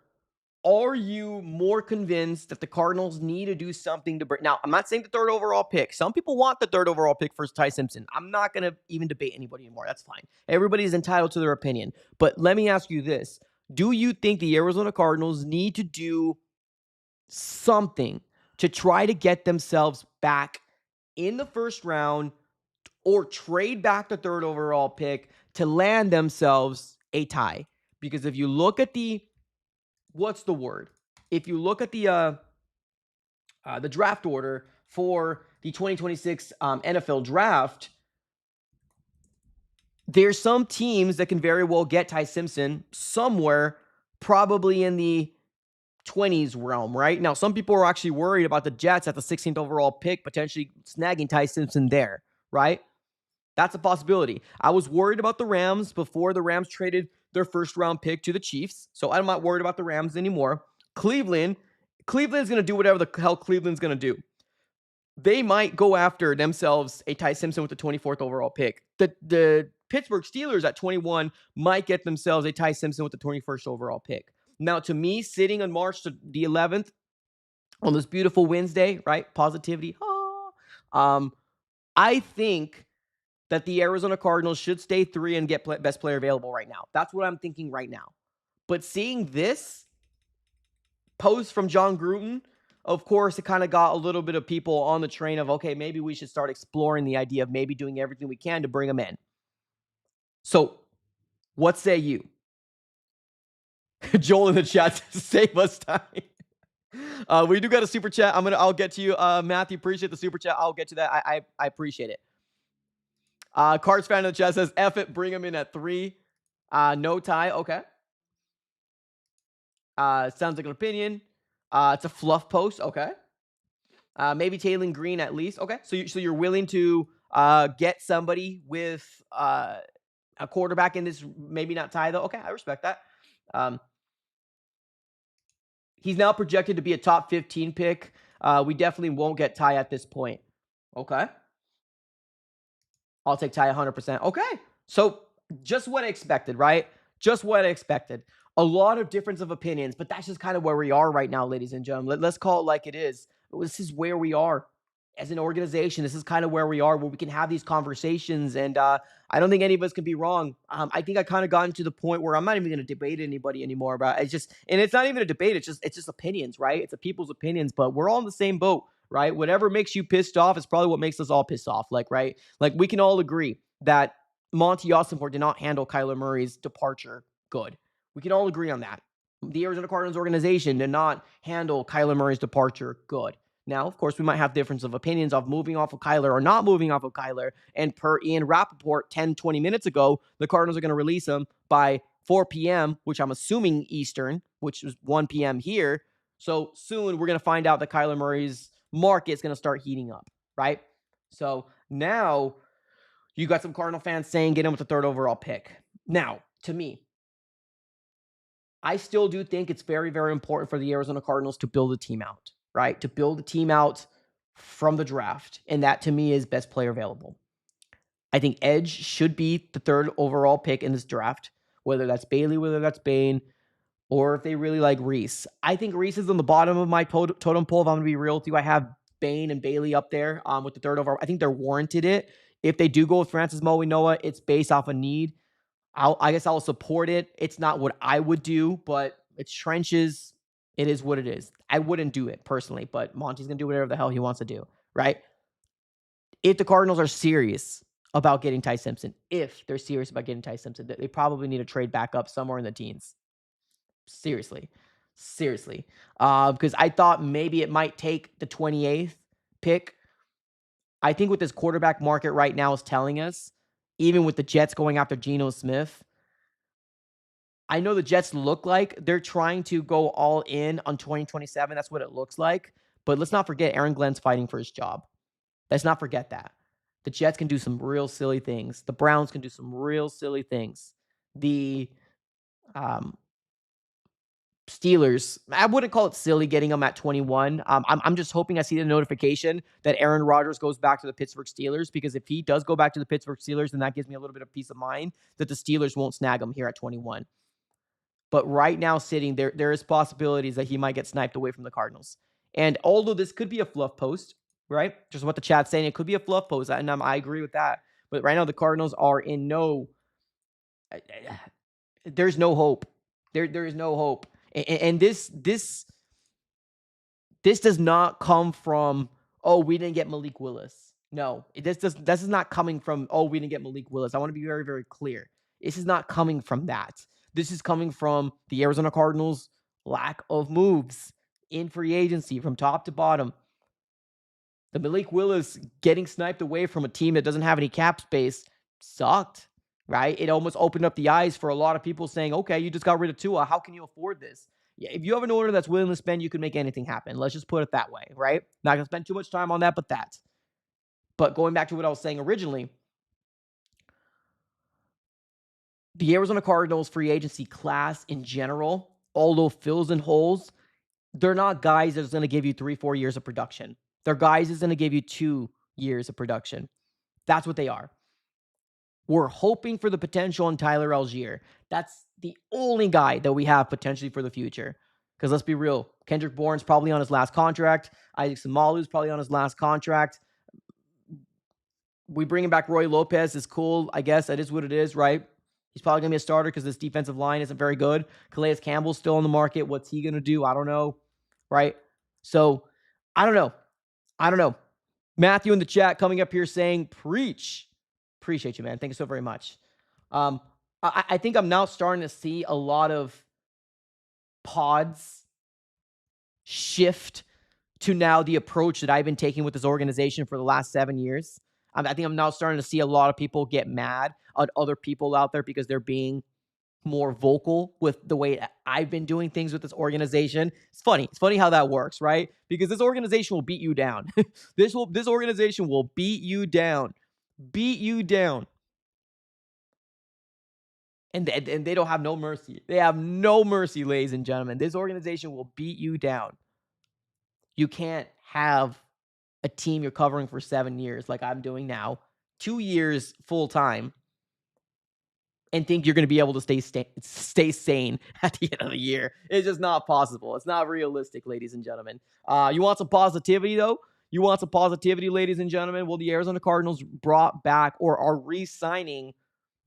are you more convinced that the Cardinals need to do something to bring? Now, I'm not saying the third overall pick. Some people want the third overall pick for Ty Simpson. I'm not going to even debate anybody anymore. That's fine. Everybody's entitled to their opinion. But let me ask you this. Do you think the Arizona Cardinals need to do something to try to get themselves back in the first round or trade back the third overall pick to land themselves a tie? Because if you look at what's the word? If you look at the draft order for the 2026 NFL draft, there's some teams that can very well get Ty Simpson somewhere, probably in the 20s realm, right? Now, some people are actually worried about the Jets at the 16th overall pick, potentially snagging Ty Simpson there, right? That's a possibility. I was worried about the Rams before the Rams traded their first round pick to the Chiefs. So I'm not worried about the Rams anymore. Cleveland's going to do whatever the hell Cleveland's going to do. They might go after themselves a Ty Simpson with the 24th overall pick. The Pittsburgh Steelers at 21 might get themselves a Ty Simpson with the 21st overall pick. Now, to me, sitting on March the 11th on this beautiful Wednesday, right? Positivity. I think that the Arizona Cardinals should stay 3 and get best player available right now. That's what I'm thinking right now. But seeing this post from John Gruden, of course, it kind of got a little bit of people on the train of, okay, maybe we should start exploring the idea of maybe doing everything we can to bring them in. So, what say you? Joel in the chat says, save us time. We do got a super chat. I'll get to you, Matthew. Appreciate the super chat. I'll get to that. I appreciate it. Cards fan in the chat says, F it, bring him in at 3. No tie. Okay. Sounds like an opinion. It's a fluff post. Okay. Maybe Taylor Green at least. Okay. So you're willing to get somebody with a quarterback in this, maybe not tie though. Okay. I respect that. He's now projected to be a top 15 pick. We definitely won't get Ty at this point. Okay. I'll take Ty 100%. Okay. So just what I expected, right? Just what I expected. A lot of difference of opinions, but that's just kind of where we are right now, ladies and gentlemen. Let's call it like it is. This is where we are as an organization. This is kind of where we are, where we can have these conversations. And I don't think any of us can be wrong. I think I kind of gotten to the point where I'm not even going to debate anybody anymore about it. It's just, and it's not even a debate. It's just opinions, right? It's a people's opinions, but we're all in the same boat, right? Whatever makes you pissed off is probably what makes us all pissed off. Like, right? Like we can all agree that Monty Ossenfort did not handle Kyler Murray's departure good. We can all agree on that. The Arizona Cardinals organization did not handle Kyler Murray's departure good. Now, of course, we might have difference of opinions of moving off of Kyler or not moving off of Kyler. And per Ian Rappaport 10, 20 minutes ago, the Cardinals are going to release him by 4 p.m., which I'm assuming Eastern, which is 1 p.m. here. So soon we're going to find out that Kyler Murray's market is going to start heating up, right? So now you got some Cardinal fans saying get him with the 3rd overall pick. Now, to me, I still do think it's very, very important for the Arizona Cardinals to build a team out, right? To build a team out from the draft. And that to me is best player available. I think Edge should be the 3rd overall pick in this draft, whether that's Bailey, whether that's Bane, or if they really like Reese. I think Reese is on the bottom of my totem pole. If I'm going to be real with you, I have Bane and Bailey up there with the 3rd overall. I think they're warranted it. If they do go with Francis Mowinoa, it's based off a need. I guess I'll support it. It's not what I would do, but it's trenches. It is what it is. I wouldn't do it personally, but Monty's going to do whatever the hell he wants to do, right? If the Cardinals are serious about getting Ty Simpson, if they're serious about getting Ty Simpson, they probably need to trade back up somewhere in the teens. Seriously. Because I thought maybe it might take the 28th pick. I think what this quarterback market right now is telling us, even with the Jets going after Geno Smith, I know the Jets look like they're trying to go all in on 2027. That's what it looks like. But let's not forget Aaron Glenn's fighting for his job. Let's not forget that. The Jets can do some real silly things. The Browns can do some real silly things. The Steelers, I wouldn't call it silly getting them at 21. I'm just hoping I see the notification that Aaron Rodgers goes back to the Pittsburgh Steelers, because if he does go back to the Pittsburgh Steelers, then that gives me a little bit of peace of mind that the Steelers won't snag him here at 21. But right now sitting there is possibilities that he might get sniped away from the Cardinals. And although this could be a fluff post, right? Just what the chat's saying, it could be a fluff post, and I agree with that. But right now the Cardinals are in there's no hope. There is no hope. And this does not come from, oh, we didn't get Malik Willis. No, this is not coming from, oh, we didn't get Malik Willis. I want to be very, very clear. This is not coming from that. This is coming from the Arizona Cardinals' lack of moves in free agency from top to bottom. The Malik Willis getting sniped away from a team that doesn't have any cap space sucked. Right? It almost opened up the eyes for a lot of people saying, okay, you just got rid of Tua. How can you afford this? Yeah, if you have an owner that's willing to spend, you can make anything happen. Let's just put it that way, right? Not going to spend too much time on that, but that. But going back to what I was saying originally, The Arizona Cardinals free agency class in general, although fills in holes, they're not guys that's going to give you 3-4 years of production. They're guys that's going to give you 2 years of production. That's what they are. We're hoping for the potential in Tyler Algier. That's the only guy that we have potentially for the future. Because let's be real, Kendrick Bourne's probably on his last contract. Isaac Samalu's probably on his last contract. We bringing back Roy Lopez is cool. I guess that is what it is, right? He's probably going to be a starter because this defensive line isn't very good. Calais Campbell's still on the market. What's he going to do? I don't know, right? So, I don't know. Matthew in the chat coming up here saying, preach. Appreciate you, man. Thank you so very much. I think I'm now starting to see a lot of pods shift to now the approach that I've been taking with this organization for the last 7 years. I think I'm now starting to see a lot of people get mad at other people out there because they're being more vocal with the way I've been doing things with this organization. It's funny. It's funny how that works, right? Because this organization will beat you down. This organization will beat you down. Beat you down. And they don't have no mercy. They have no mercy, ladies and gentlemen. This organization will beat you down. You can't have a team you're covering for 7 years like I'm doing now, 2 years full time, and think you're going to be able to stay sane at the end of the year. It's just not possible. It's not realistic, ladies and gentlemen. You want some positivity, though? You want some positivity, ladies and gentlemen? Well, the Arizona Cardinals brought back or are re-signing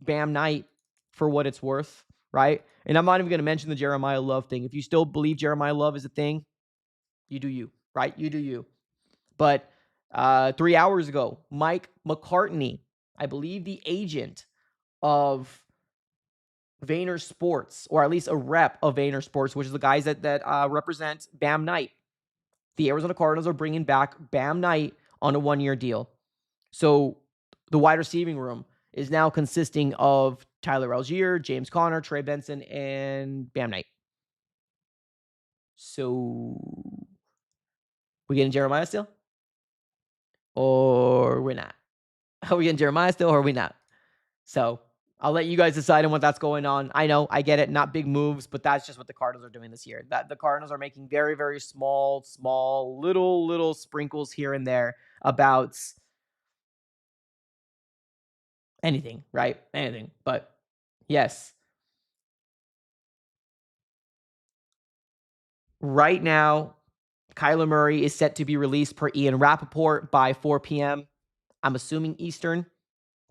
Bam Knight for what it's worth, right? And I'm not even going to mention the Jeremiah Love thing. If you still believe Jeremiah Love is a thing, you do you, right? You do you. But 3 hours ago, Mike McCartney, I believe the agent of Vayner Sports, or at least a rep of Vayner Sports, which is the guys that represent Bam Knight. The Arizona Cardinals are bringing back Bam Knight on a 1-year deal. So the wide receiving room is now consisting of Tyler Algier, James Conner, Trey Benson, and Bam Knight. So we getting Jeremiah still? Or we're not? Are we getting Jeremiah still or are we not? So I'll let you guys decide on what that's going on. I know, I get it, not big moves, but that's just what the Cardinals are doing this year. That the Cardinals are making very, very small, little sprinkles here and there about anything, right? Anything. But yes, right now, Kyler Murray is set to be released per Ian Rappaport by 4 p.m. I'm assuming Eastern,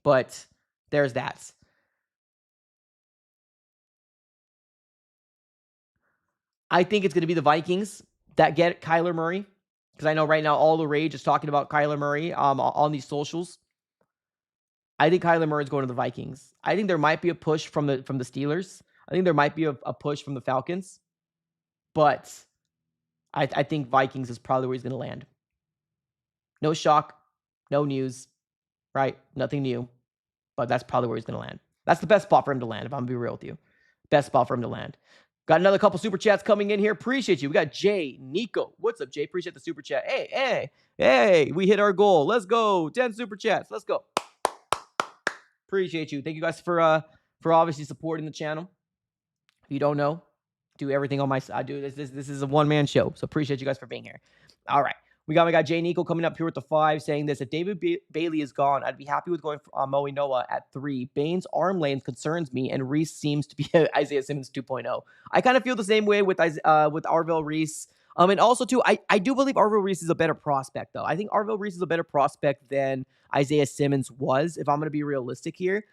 but there's that. I think it's going to be the Vikings that get Kyler Murray, because I know right now all the rage is talking about Kyler Murray on these socials. I think Kyler Murray is going to the Vikings. I think there might be a push from the Steelers. I think there might be a push from the Falcons, but I think Vikings is probably where he's going to land. No shock, no news, right? Nothing new, but that's probably where he's going to land. That's the best spot for him to land, if I'm going to be real with you. Best spot for him to land. Got another couple super chats coming in here. Appreciate you. We got Jay Nico. What's up, Jay? Appreciate the super chat. Hey, we hit our goal. Let's go. 10 super chats. Let's go. Appreciate you. Thank you guys for obviously supporting the channel. If you don't know, do everything on my side. I do this is a one-man show. So appreciate you guys for being here. All right. We got Jay Nico coming up here with the 5 saying this. If David Bailey is gone, I'd be happy with going for Moe Noah at 3. Bane's arm length concerns me, and Reese seems to be Isaiah Simmons 2.0. I kind of feel the same way with Arvell Reese. And also, too, I do believe Arvell Reese is a better prospect, though. I think Arvell Reese is a better prospect than Isaiah Simmons was, if I'm going to be realistic here.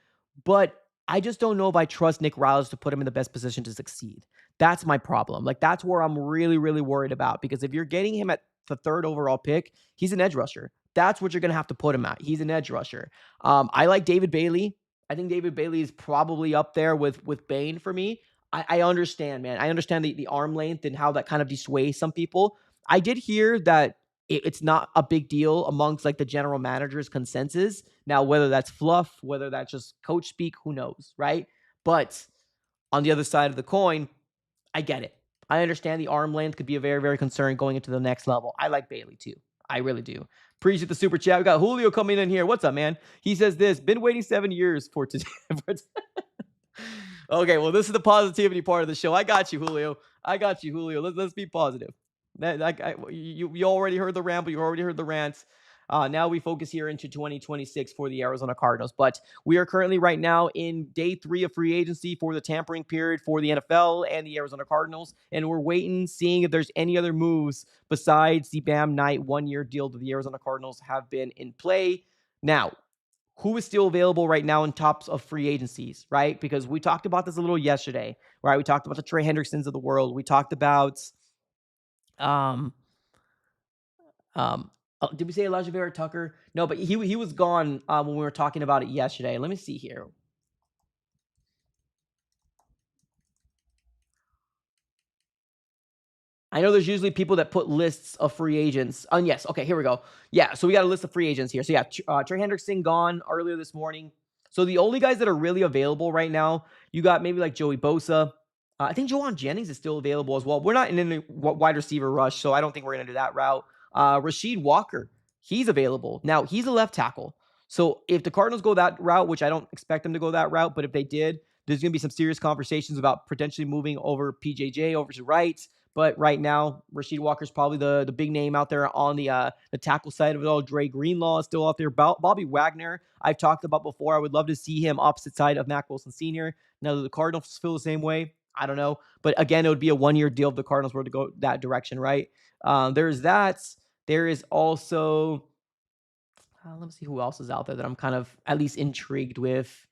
But I just don't know if I trust Nick Riles to put him in the best position to succeed. That's my problem. Like, that's where I'm really, really worried about. Because if you're getting him at the 3rd overall pick, he's an edge rusher. That's what you're going to have to put him at. He's an edge rusher. I like David Bailey. I think David Bailey is probably up there with Bane for me. I understand, man. I understand the arm length and how that kind of dissuades some people. I did hear that it's not a big deal amongst like the general manager's consensus. Now, whether that's fluff, whether that's just coach speak, who knows, right? But on the other side of the coin, I get it. I understand the arm length could be a very, very concern going into the next level. I like Bailey too. I really do. Appreciate the super chat. We got Julio coming in here. What's up, man? He says this. Been waiting 7 years for today. Okay, well, this is the positivity part of the show. I got you, Julio. I got you, Julio. Let's be positive. You already heard the ramble. You already heard the rants. Now we focus here into 2026 for the Arizona Cardinals. But we are currently right now in day 3 of free agency for the tampering period for the NFL and the Arizona Cardinals. And we're waiting, seeing if there's any other moves besides the Bam Knight 1-year deal that the Arizona Cardinals have been in play. Now, who is still available right now in tops of free agencies, right? Because we talked about this a little yesterday, right? We talked about the Trey Hendricksons of the world. We talked about, um, did we say Elijah Vera Tucker? No, but he was gone when we were talking about it yesterday. Let me see here. I know there's usually people that put lists of free agents. Yes, okay, here we go. Yeah, so we got a list of free agents here. So yeah, Trey Hendrickson gone earlier this morning. So the only guys that are really available right now, you got maybe like Joey Bosa. I think Jawan Jennings is still available as well. We're not in any wide receiver rush, so I don't think we're going to do that route. Rasheed Walker, he's available. Now, he's a left tackle. So if the Cardinals go that route, which I don't expect them to go that route, but if they did, there's going to be some serious conversations about potentially moving over PJJ over to right. But right now, Rasheed Walker's probably the big name out there on the tackle side of it all. Dre Greenlaw is still out there. Bobby Wagner, I've talked about before. I would love to see him opposite side of Mack Wilson Sr. Now, do the Cardinals feel the same way? I don't know. But again, it would be a 1-year deal if the Cardinals were to go that direction, right? There's that. There is also, let me see who else is out there that I'm kind of at least intrigued with.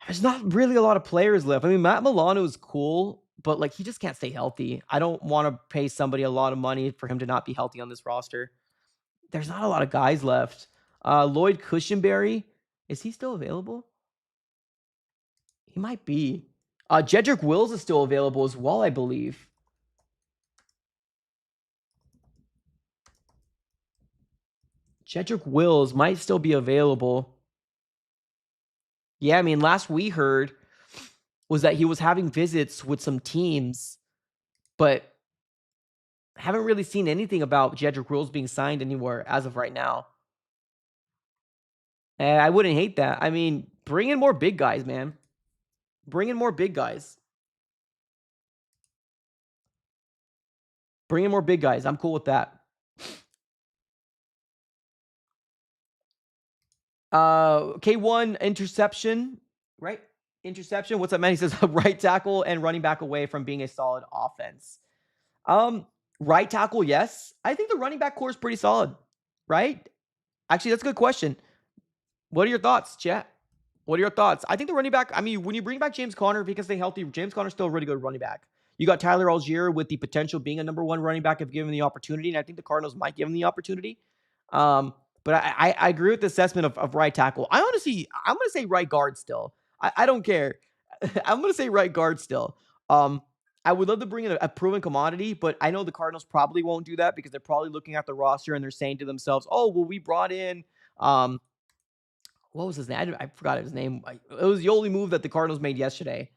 There's not really a lot of players left. I mean, Matt Milano is cool, but like he just can't stay healthy. I don't want to pay somebody a lot of money for him to not be healthy on this roster. There's not a lot of guys left. Lloyd Cushenberry, is he still available? He might be. Jedrick Wills is still available as well, I believe. Jedrick Wills might still be available. Yeah, I mean, last we heard was that he was having visits with some teams, but haven't really seen anything about Jedrick Wills being signed anywhere as of right now. And I wouldn't hate that. I mean, bring in more big guys, man. Bring in more big guys. Bring in more big guys. I'm cool with that. K1 interception, right? Interception. What's up, man? He says right tackle and running back away from being a solid offense. Right tackle, yes. I think the running back core is pretty solid, right? Actually, that's a good question. What are your thoughts, chat? What are your thoughts? I think the running back, I mean, when you bring back James Conner, if he can stay healthy, James Conner's still a really good running back. You got Tyler Algier with the potential being a number 1 running back if given the opportunity, and I think the Cardinals might give him the opportunity. But I agree with the assessment of right tackle. I'm going to say right guard still. I don't care. I'm going to say right guard still. I would love to bring in a proven commodity, but I know the Cardinals probably won't do that because they're probably looking at the roster and they're saying to themselves, oh, well, we brought in, what was his name? I forgot his name. It was the only move that the Cardinals made yesterday.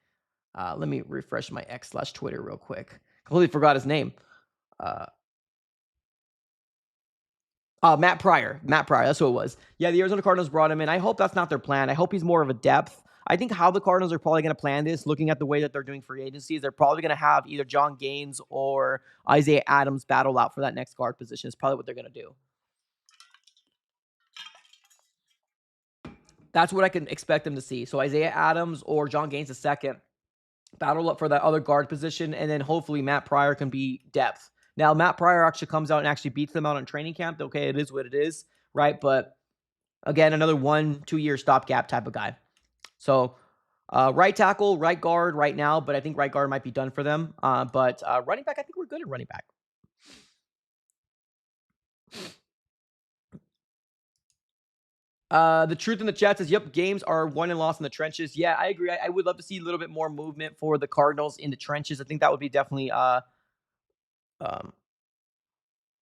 Let me refresh my X/Twitter real quick. Completely forgot his name. Matt Pryor. Matt Pryor. That's who it was. Yeah, the Arizona Cardinals brought him in. I hope that's not their plan. I hope he's more of a depth. I think how the Cardinals are probably going to plan this, looking at the way that they're doing free agencies, they're probably going to have either John Gaines or Isaiah Adams battle out for that next guard position. Is probably what they're going to do. That's what I can expect them to see. So Isaiah Adams or John Gaines the second battle up for that other guard position, and then hopefully Matt Pryor can be depth. Now, Matt Pryor actually comes out and actually beats them out in training camp. Okay, it is what it is, right? But again, another 1-2 year stopgap type of guy. So right tackle, right guard right now, but I think right guard might be done for them. But running back, I think we're good at running back. The truth in the chat says, yep, games are won and lost in the trenches. Yeah, I agree. I would love to see a little bit more movement for the Cardinals in the trenches. I think that would be definitely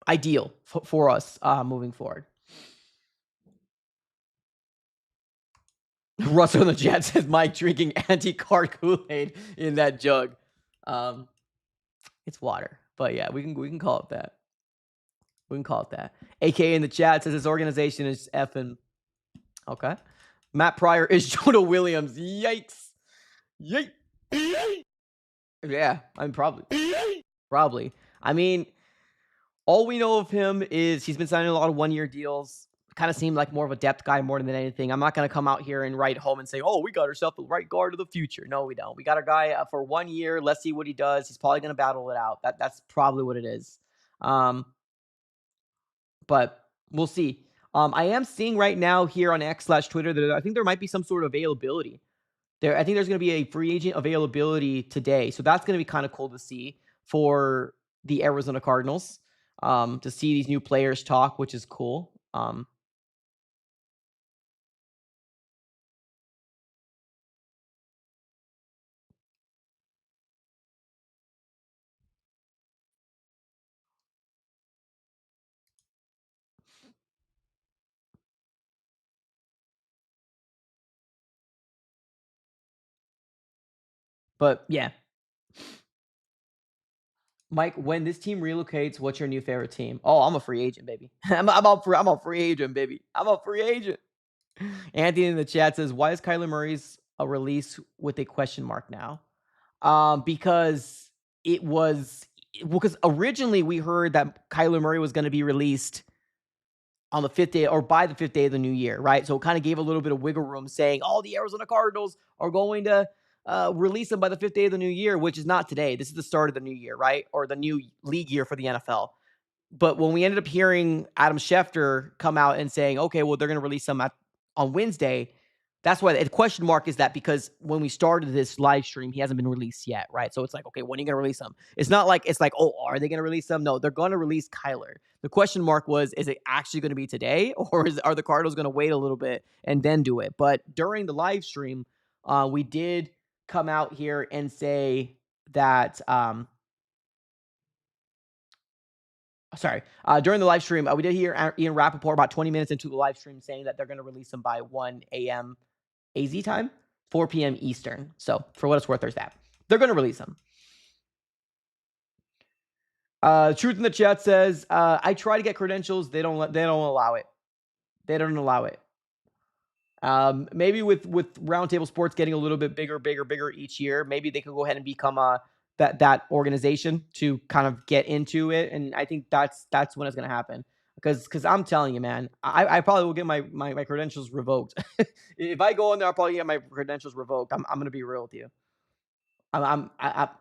ideal for us moving forward. Russell in the chat says Mike drinking anti-card Kool-Aid in that jug. It's water, but yeah, we can call it that. We can call it that. AK in the chat says his organization is effing okay. Matt Pryor is Jonah Williams. Yikes. Yay. Yeah, I'm probably. I mean, all we know of him is he's been signing a lot of one-year deals. Kind of seemed like more of a depth guy more than anything. I'm not going to come out here and write home and say, "Oh, we got ourselves the right guard of the future." No, we don't. We got a guy for 1 year. Let's see what he does. He's probably going to battle it out. That's probably what it is. Um, but we'll see. I am seeing right now here on X/Twitter that I think there might be some sort of availability. I think there's going to be a free agent availability today, so that's going to be kind of cool to see for the Arizona Cardinals. To see these new players talk, which is cool. But yeah, Mike, when this team relocates, what's your new favorite team? Oh, I'm a free agent, baby. I'm a free agent, baby. I'm a free agent. Anthony in the chat says, "Why is Kyler Murray's a release with a question mark now?" Because it was because originally we heard that Kyler Murray was going to be released on the fifth day or by the fifth day of the new year, right? So it kind of gave a little bit of wiggle room saying, "Oh, the Arizona Cardinals are going to release him by the fifth day of the new year," which is not today. This is the start of the new year, right? Or the new league year for the NFL. But when we ended up hearing Adam Schefter come out and saying, "Okay, well, they're going to release him on Wednesday," that's why the question mark is that because when we started this live stream, he hasn't been released yet, right? So it's like, okay, when are you going to release him? It's like, oh, are they going to release him? No, they're going to release Kyler. The question mark was, is it actually going to be today, or are the Cardinals going to wait a little bit and then do it? But during the live stream, we did come out here and say that. During the live stream, we did hear Ian Rappaport about 20 minutes into the live stream saying that they're going to release him by 1 a.m. AZ time, 4 p.m. Eastern. So for what it's worth, there's that. They're going to release him. Truth in the chat says, "I try to get credentials. They don't allow it. They don't allow it. Maybe with Roundtable Sports getting a little bit bigger each year, maybe they could go ahead and become that organization to kind of get into it. And I think that's when it's going to happen. Because I'm telling you, man, I probably will get my credentials revoked. If I go in there, I'll probably get my credentials revoked. I'm going to be real with you. I'm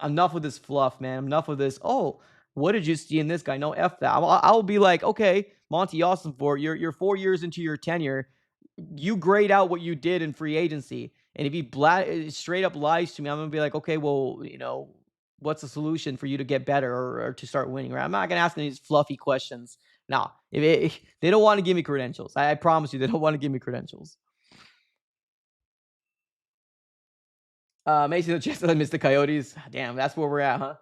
enough with this fluff, man. Enough with this. Oh, what did you see in this guy? No, F that. I'll be like, okay, Monty Austin, for you're 4 years into your tenure. You grade out what you did in free agency. And if he straight up lies to me, I'm gonna be like, okay, well, what's the solution for you to get better or to start winning? Right? I'm not gonna ask any of these fluffy questions. Nah, if they don't want to give me credentials, I promise you, they don't want to give me credentials. Mason just I miss the Coyotes. Damn, that's where we're at, huh?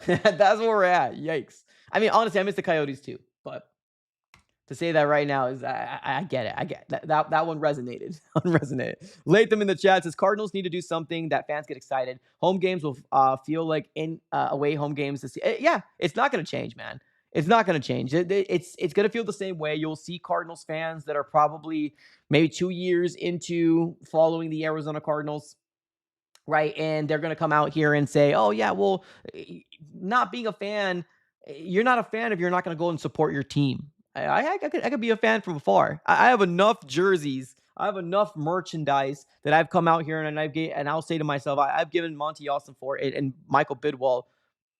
That's where we're at. Yikes. I mean, honestly, I miss the Coyotes too, but to say that right now is I get it. I get that one resonated. Latham in the chat says Cardinals need to do something that fans get excited. Home games will feel like in away home games this year. Yeah, it's not going to change, man. It's not going to change. It's going to feel the same way. You'll see Cardinals fans that are probably maybe 2 years into following the Arizona Cardinals, right? And they're going to come out here and say, "Oh yeah, well, not being a fan, you're not a fan if you're not going to go and support your team." I could be a fan from afar. I have enough jerseys. I have enough merchandise that I've come out here and I'll say to myself, I've given Monty Austin for it and Michael Bidwell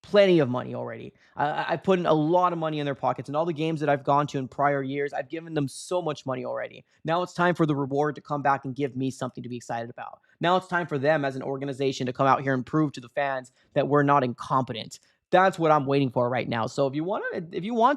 plenty of money already. I put in a lot of money in their pockets, and all the games that I've gone to in prior years, I've given them so much money already. Now it's time for the reward to come back and give me something to be excited about. Now it's time for them as an organization to come out here and prove to the fans that we're not incompetent. That's what I'm waiting for right now. So if you want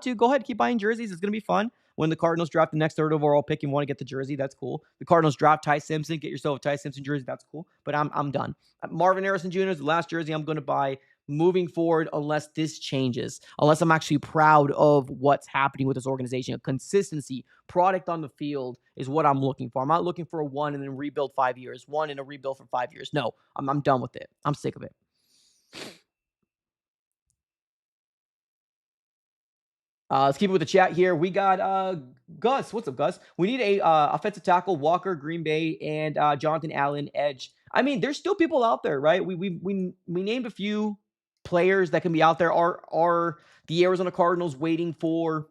to, go ahead, keep buying jerseys. It's gonna be fun. When the Cardinals draft the next third overall pick and want to get the jersey, that's cool. The Cardinals draft Ty Simpson, get yourself a Ty Simpson jersey, that's cool. But I'm done. Marvin Harrison Jr. is the last jersey I'm going to buy moving forward unless this changes, unless I'm actually proud of what's happening with this organization. Consistency, product on the field is what I'm looking for. I'm not looking for a one and then rebuild 5 years, one and a rebuild for 5 years. No, I'm done with it. I'm sick of it. Let's keep it with the chat here. We got Gus. What's up, Gus? We need a offensive tackle, Walker, Green Bay, and Jonathan Allen, edge. I mean, there's still people out there, right? We named a few players that can be out there. Are the Arizona Cardinals waiting for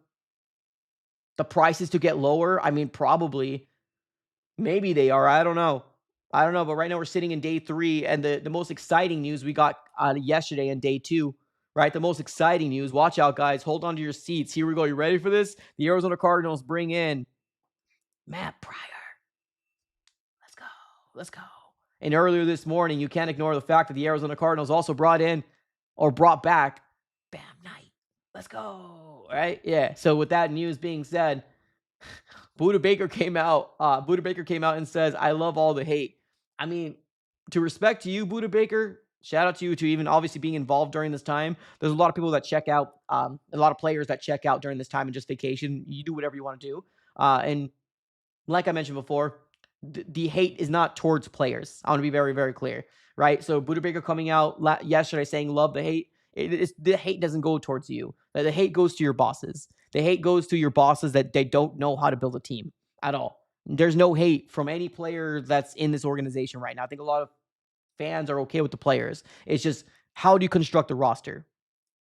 the prices to get lower? I mean, probably. Maybe they are. I don't know. But right now we're sitting in day 3, and the most exciting news we got yesterday in day 2, right? The most exciting news. Watch out, guys. Hold on to your seats. Here we go. You ready for this? The Arizona Cardinals bring in Matt Pryor. Let's go. Let's go. And earlier this morning, you can't ignore the fact that the Arizona Cardinals also brought back Bam Knight. Let's go. Right? Yeah. So with that news being said, Buda Baker came out and says, "I love all the hate." I mean, to respect to you, Buda Baker, shout out to you to even obviously being involved during this time. There's a lot of people that check out, a lot of players that check out during this time and just vacation. You do whatever you want to do. And like I mentioned before, the hate is not towards players. I want to be very, very clear, right? So Buda Baker coming out yesterday saying, "Love the hate." The hate doesn't go towards you. The hate goes to your bosses. The hate goes to your bosses that they don't know how to build a team at all. There's no hate from any player that's in this organization right now. I think a lot of fans are okay with the players. It's just, how do you construct a roster?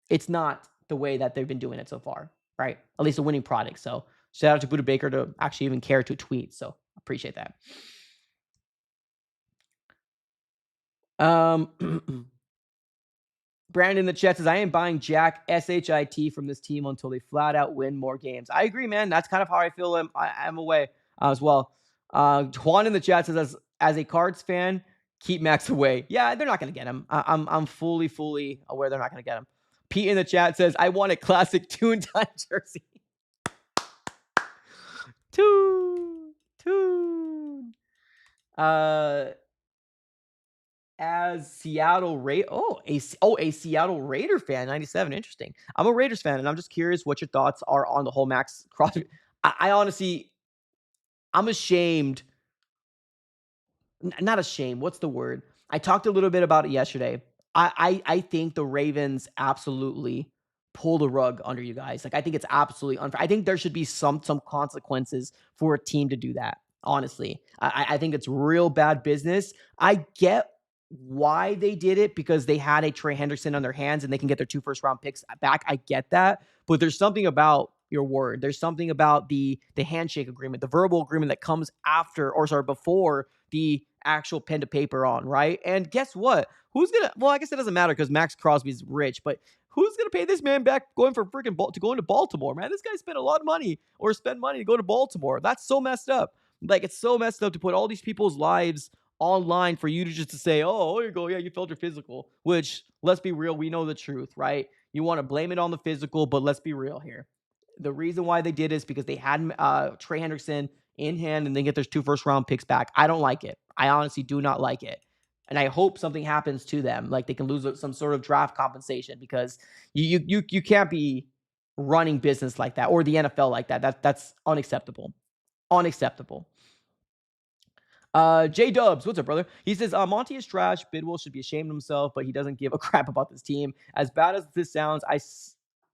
It's not the way that they've been doing it so far, right? At least a winning product. So shout out to Buda Baker to actually even care to tweet. So appreciate that. Brandon in the chat says, "I am buying Jack SHIT from this team until they flat out win more games." I agree, man. That's kind of how I feel I'm away as well. Juan in the chat says, as a Cards fan, keep Max away. Yeah, they're not going to get him. I'm fully aware they're not going to get him. Pete in the chat says, "I want a classic Toontown jersey." Toon. As Seattle a Seattle Raider fan, 97. Interesting. I'm a Raiders fan, and I'm just curious what your thoughts are on the whole Maxx Crosby. I honestly, I'm ashamed. Not ashamed. What's the word? I talked a little bit about it yesterday. I think the Ravens absolutely pull the rug under you guys. Like, I think it's absolutely unfair. I think there should be some consequences for a team to do that. Honestly, I think it's real bad business. I get why they did it, because they had a Trey Hendrickson on their hands and they can get their 2 first-round picks back. I get that, but there's something about your word. There's something about the handshake agreement, the verbal agreement that comes before the actual pen to paper on, right? And guess what? Well, I guess it doesn't matter because Maxx Crosby's rich, but who's gonna pay this man back going to Baltimore, man? This guy spent a lot of money or spend money to go to Baltimore. That's so messed up. Like, it's so messed up to put all these people's lives online for you to just to say, "Oh, here you go. Yeah, you failed your physical," which, let's be real, we know the truth, right? You want to blame it on the physical, but let's be real here. The reason why they did is because they had Trey Hendrickson in hand and they get their 2 first-round picks back. I don't like it. I honestly do not like it. And I hope something happens to them, like they can lose some sort of draft compensation, because you can't be running business like that, or the NFL like that. That's unacceptable. Unacceptable. J Dubs, what's up, brother? He says, Monty is trash. Bidwell should be ashamed of himself, but he doesn't give a crap about this team. As bad as this sounds,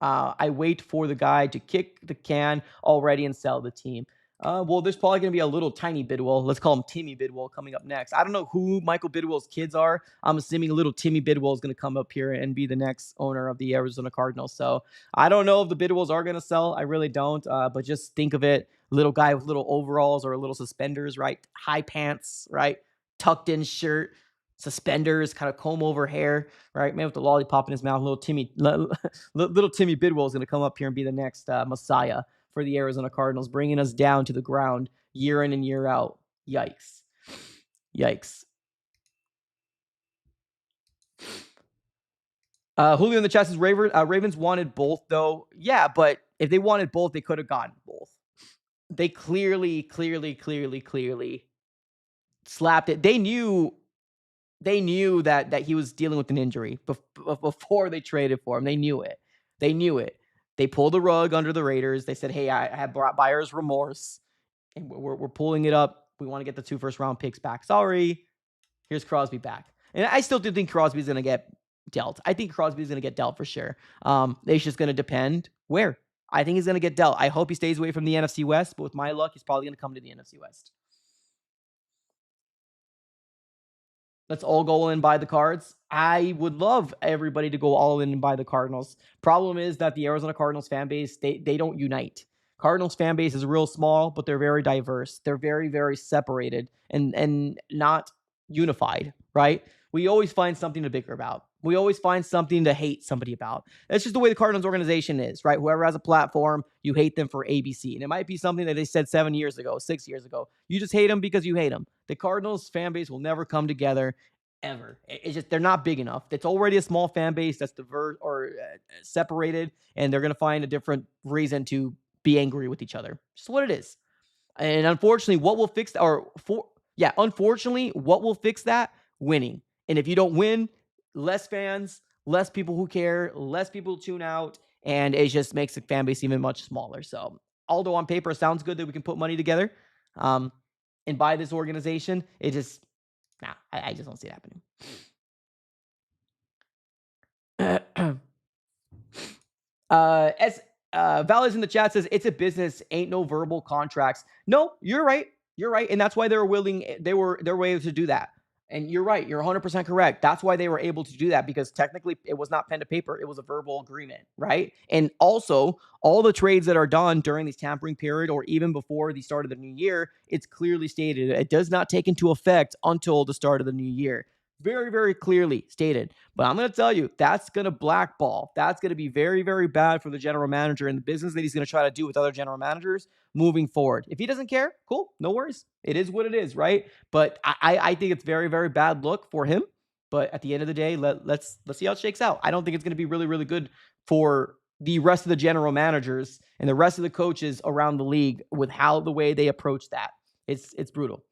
I wait for the guy to kick the can already and sell the team. Well, there's probably going to be a little tiny Bidwell. Let's call him Timmy Bidwell coming up next. I don't know who Michael Bidwell's kids are. I'm assuming little Timmy Bidwell is going to come up here and be the next owner of the Arizona Cardinals. So I don't know if the Bidwells are going to sell. I really don't. But just think of it. Little guy with little overalls or little suspenders, right? High pants, right? Tucked in shirt, suspenders, kind of comb over hair, right? Man with the lollipop in his mouth. Little Timmy Bidwell is going to come up here and be the next Messiah for the Arizona Cardinals, bringing us down to the ground year in and year out. Yikes. Julio in the chat says Ravens wanted both, though. Yeah, but if they wanted both, they could have gotten both. They clearly slapped it. They knew that he was dealing with an injury before they traded for him. They knew it. They pulled the rug under the Raiders. They said, "Hey, I have buyer's remorse, and we're pulling it up. We want to get the 2 first-round picks back. Sorry, here's Crosby back." And I still do think Crosby's going to get dealt. I think Crosby's going to get dealt for sure. It's just going to depend where. I think he's going to get dealt. I hope he stays away from the NFC West, but with my luck, he's probably going to come to the NFC West. Let's all go in and buy the Cards. I would love everybody to go all in and buy the Cardinals. Problem is that the Arizona Cardinals fan base, they don't unite. Cardinals fan base is real small, but they're very diverse. They're very, very separated and not unified, right? We always find something to bicker about. We always find something to hate somebody about. That's just the way the Cardinals organization is, right? Whoever has a platform, you hate them for ABC. And it might be something that they said 7 years ago, 6 years ago. You just hate them because you hate them. The Cardinals fan base will never come together ever. It's just, they're not big enough. It's already a small fan base that's diverse or separated, and they're going to find a different reason to be angry with each other. Just what it is. And unfortunately, what will fix unfortunately, what will fix that? Winning. And if you don't win, less fans, less people who care, less people tune out, and it just makes the fan base even much smaller. So, although on paper it sounds good that we can put money together and buy this organization, it just, I just don't see it happening. As Valis in the chat says, it's a business, ain't no verbal contracts. No, you're right. You're right. And that's why they were able to do that. And you're right. You're 100% correct. That's why they were able to do that, because technically it was not pen to paper. It was a verbal agreement, right? And also, all the trades that are done during this tampering period or even before the start of the new year, it's clearly stated it does not take into effect until the start of the new year. Very, very clearly stated. But I'm going to tell you, that's going to blackball. That's going to be very, very bad for the general manager and the business that he's going to try to do with other general managers moving forward. If he doesn't care, cool, no worries. It is what it is, right? But I think it's very, very bad look for him. But at the end of the day, let's see how it shakes out. I don't think it's going to be really, really good for the rest of the general managers and the rest of the coaches around the league with the way they approach that. It's brutal.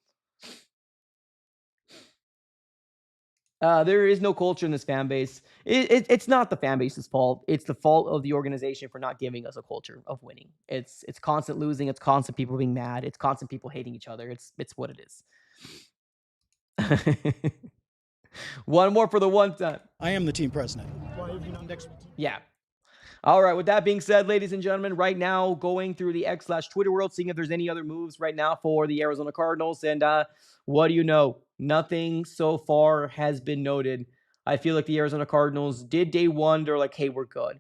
There is no culture in this fan base. It's not the fan base's fault. It's the fault of the organization for not giving us a culture of winning. It's constant losing. It's constant people being mad. It's constant people hating each other. It's what it is. One more for the one time. I am the team president. Next. Yeah. All right. With that being said, ladies and gentlemen, right now going through the X/Twitter world, seeing if there's any other moves right now for the Arizona Cardinals. And what do you know? Nothing so far has been noted. I feel like the Arizona Cardinals did day one. They're like, hey, we're good.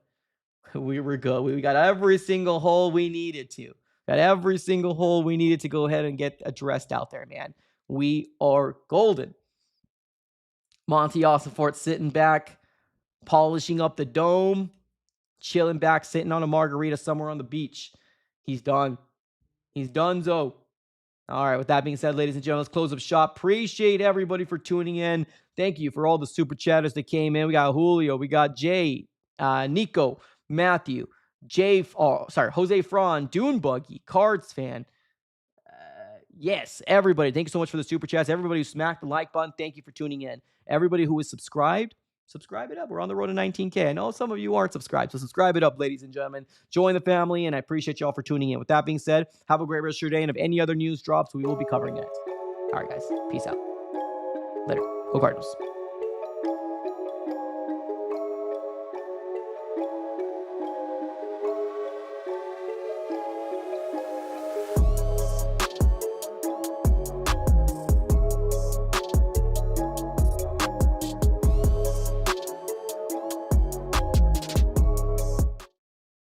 We were good. We got every single hole we needed to. Got every single hole we needed to go ahead and get addressed out there, man. We are golden. Monty Ossenfort sitting back, polishing up the dome, chilling back, sitting on a margarita somewhere on the beach. He's done. He's donezo. All right, with that being said, ladies and gentlemen, let's close up shop. Appreciate everybody for tuning in. Thank you for all the super chatters that came in. We got Julio, we got Jay, Nico, Matthew, Jose Fran, Dune Buggy, Cards Fan. Yes, everybody. Thank you so much for the super chats. Everybody who smacked the like button, thank you for tuning in. Everybody who is subscribed, subscribe it up. We're on the road to 19K. I know some of you aren't subscribed, so subscribe it up, ladies and gentlemen. Join the family, and I appreciate y'all for tuning in. With that being said, have a great rest of your day, and if any other news drops, we will be covering it. All right, guys. Peace out. Later. Go Cardinals.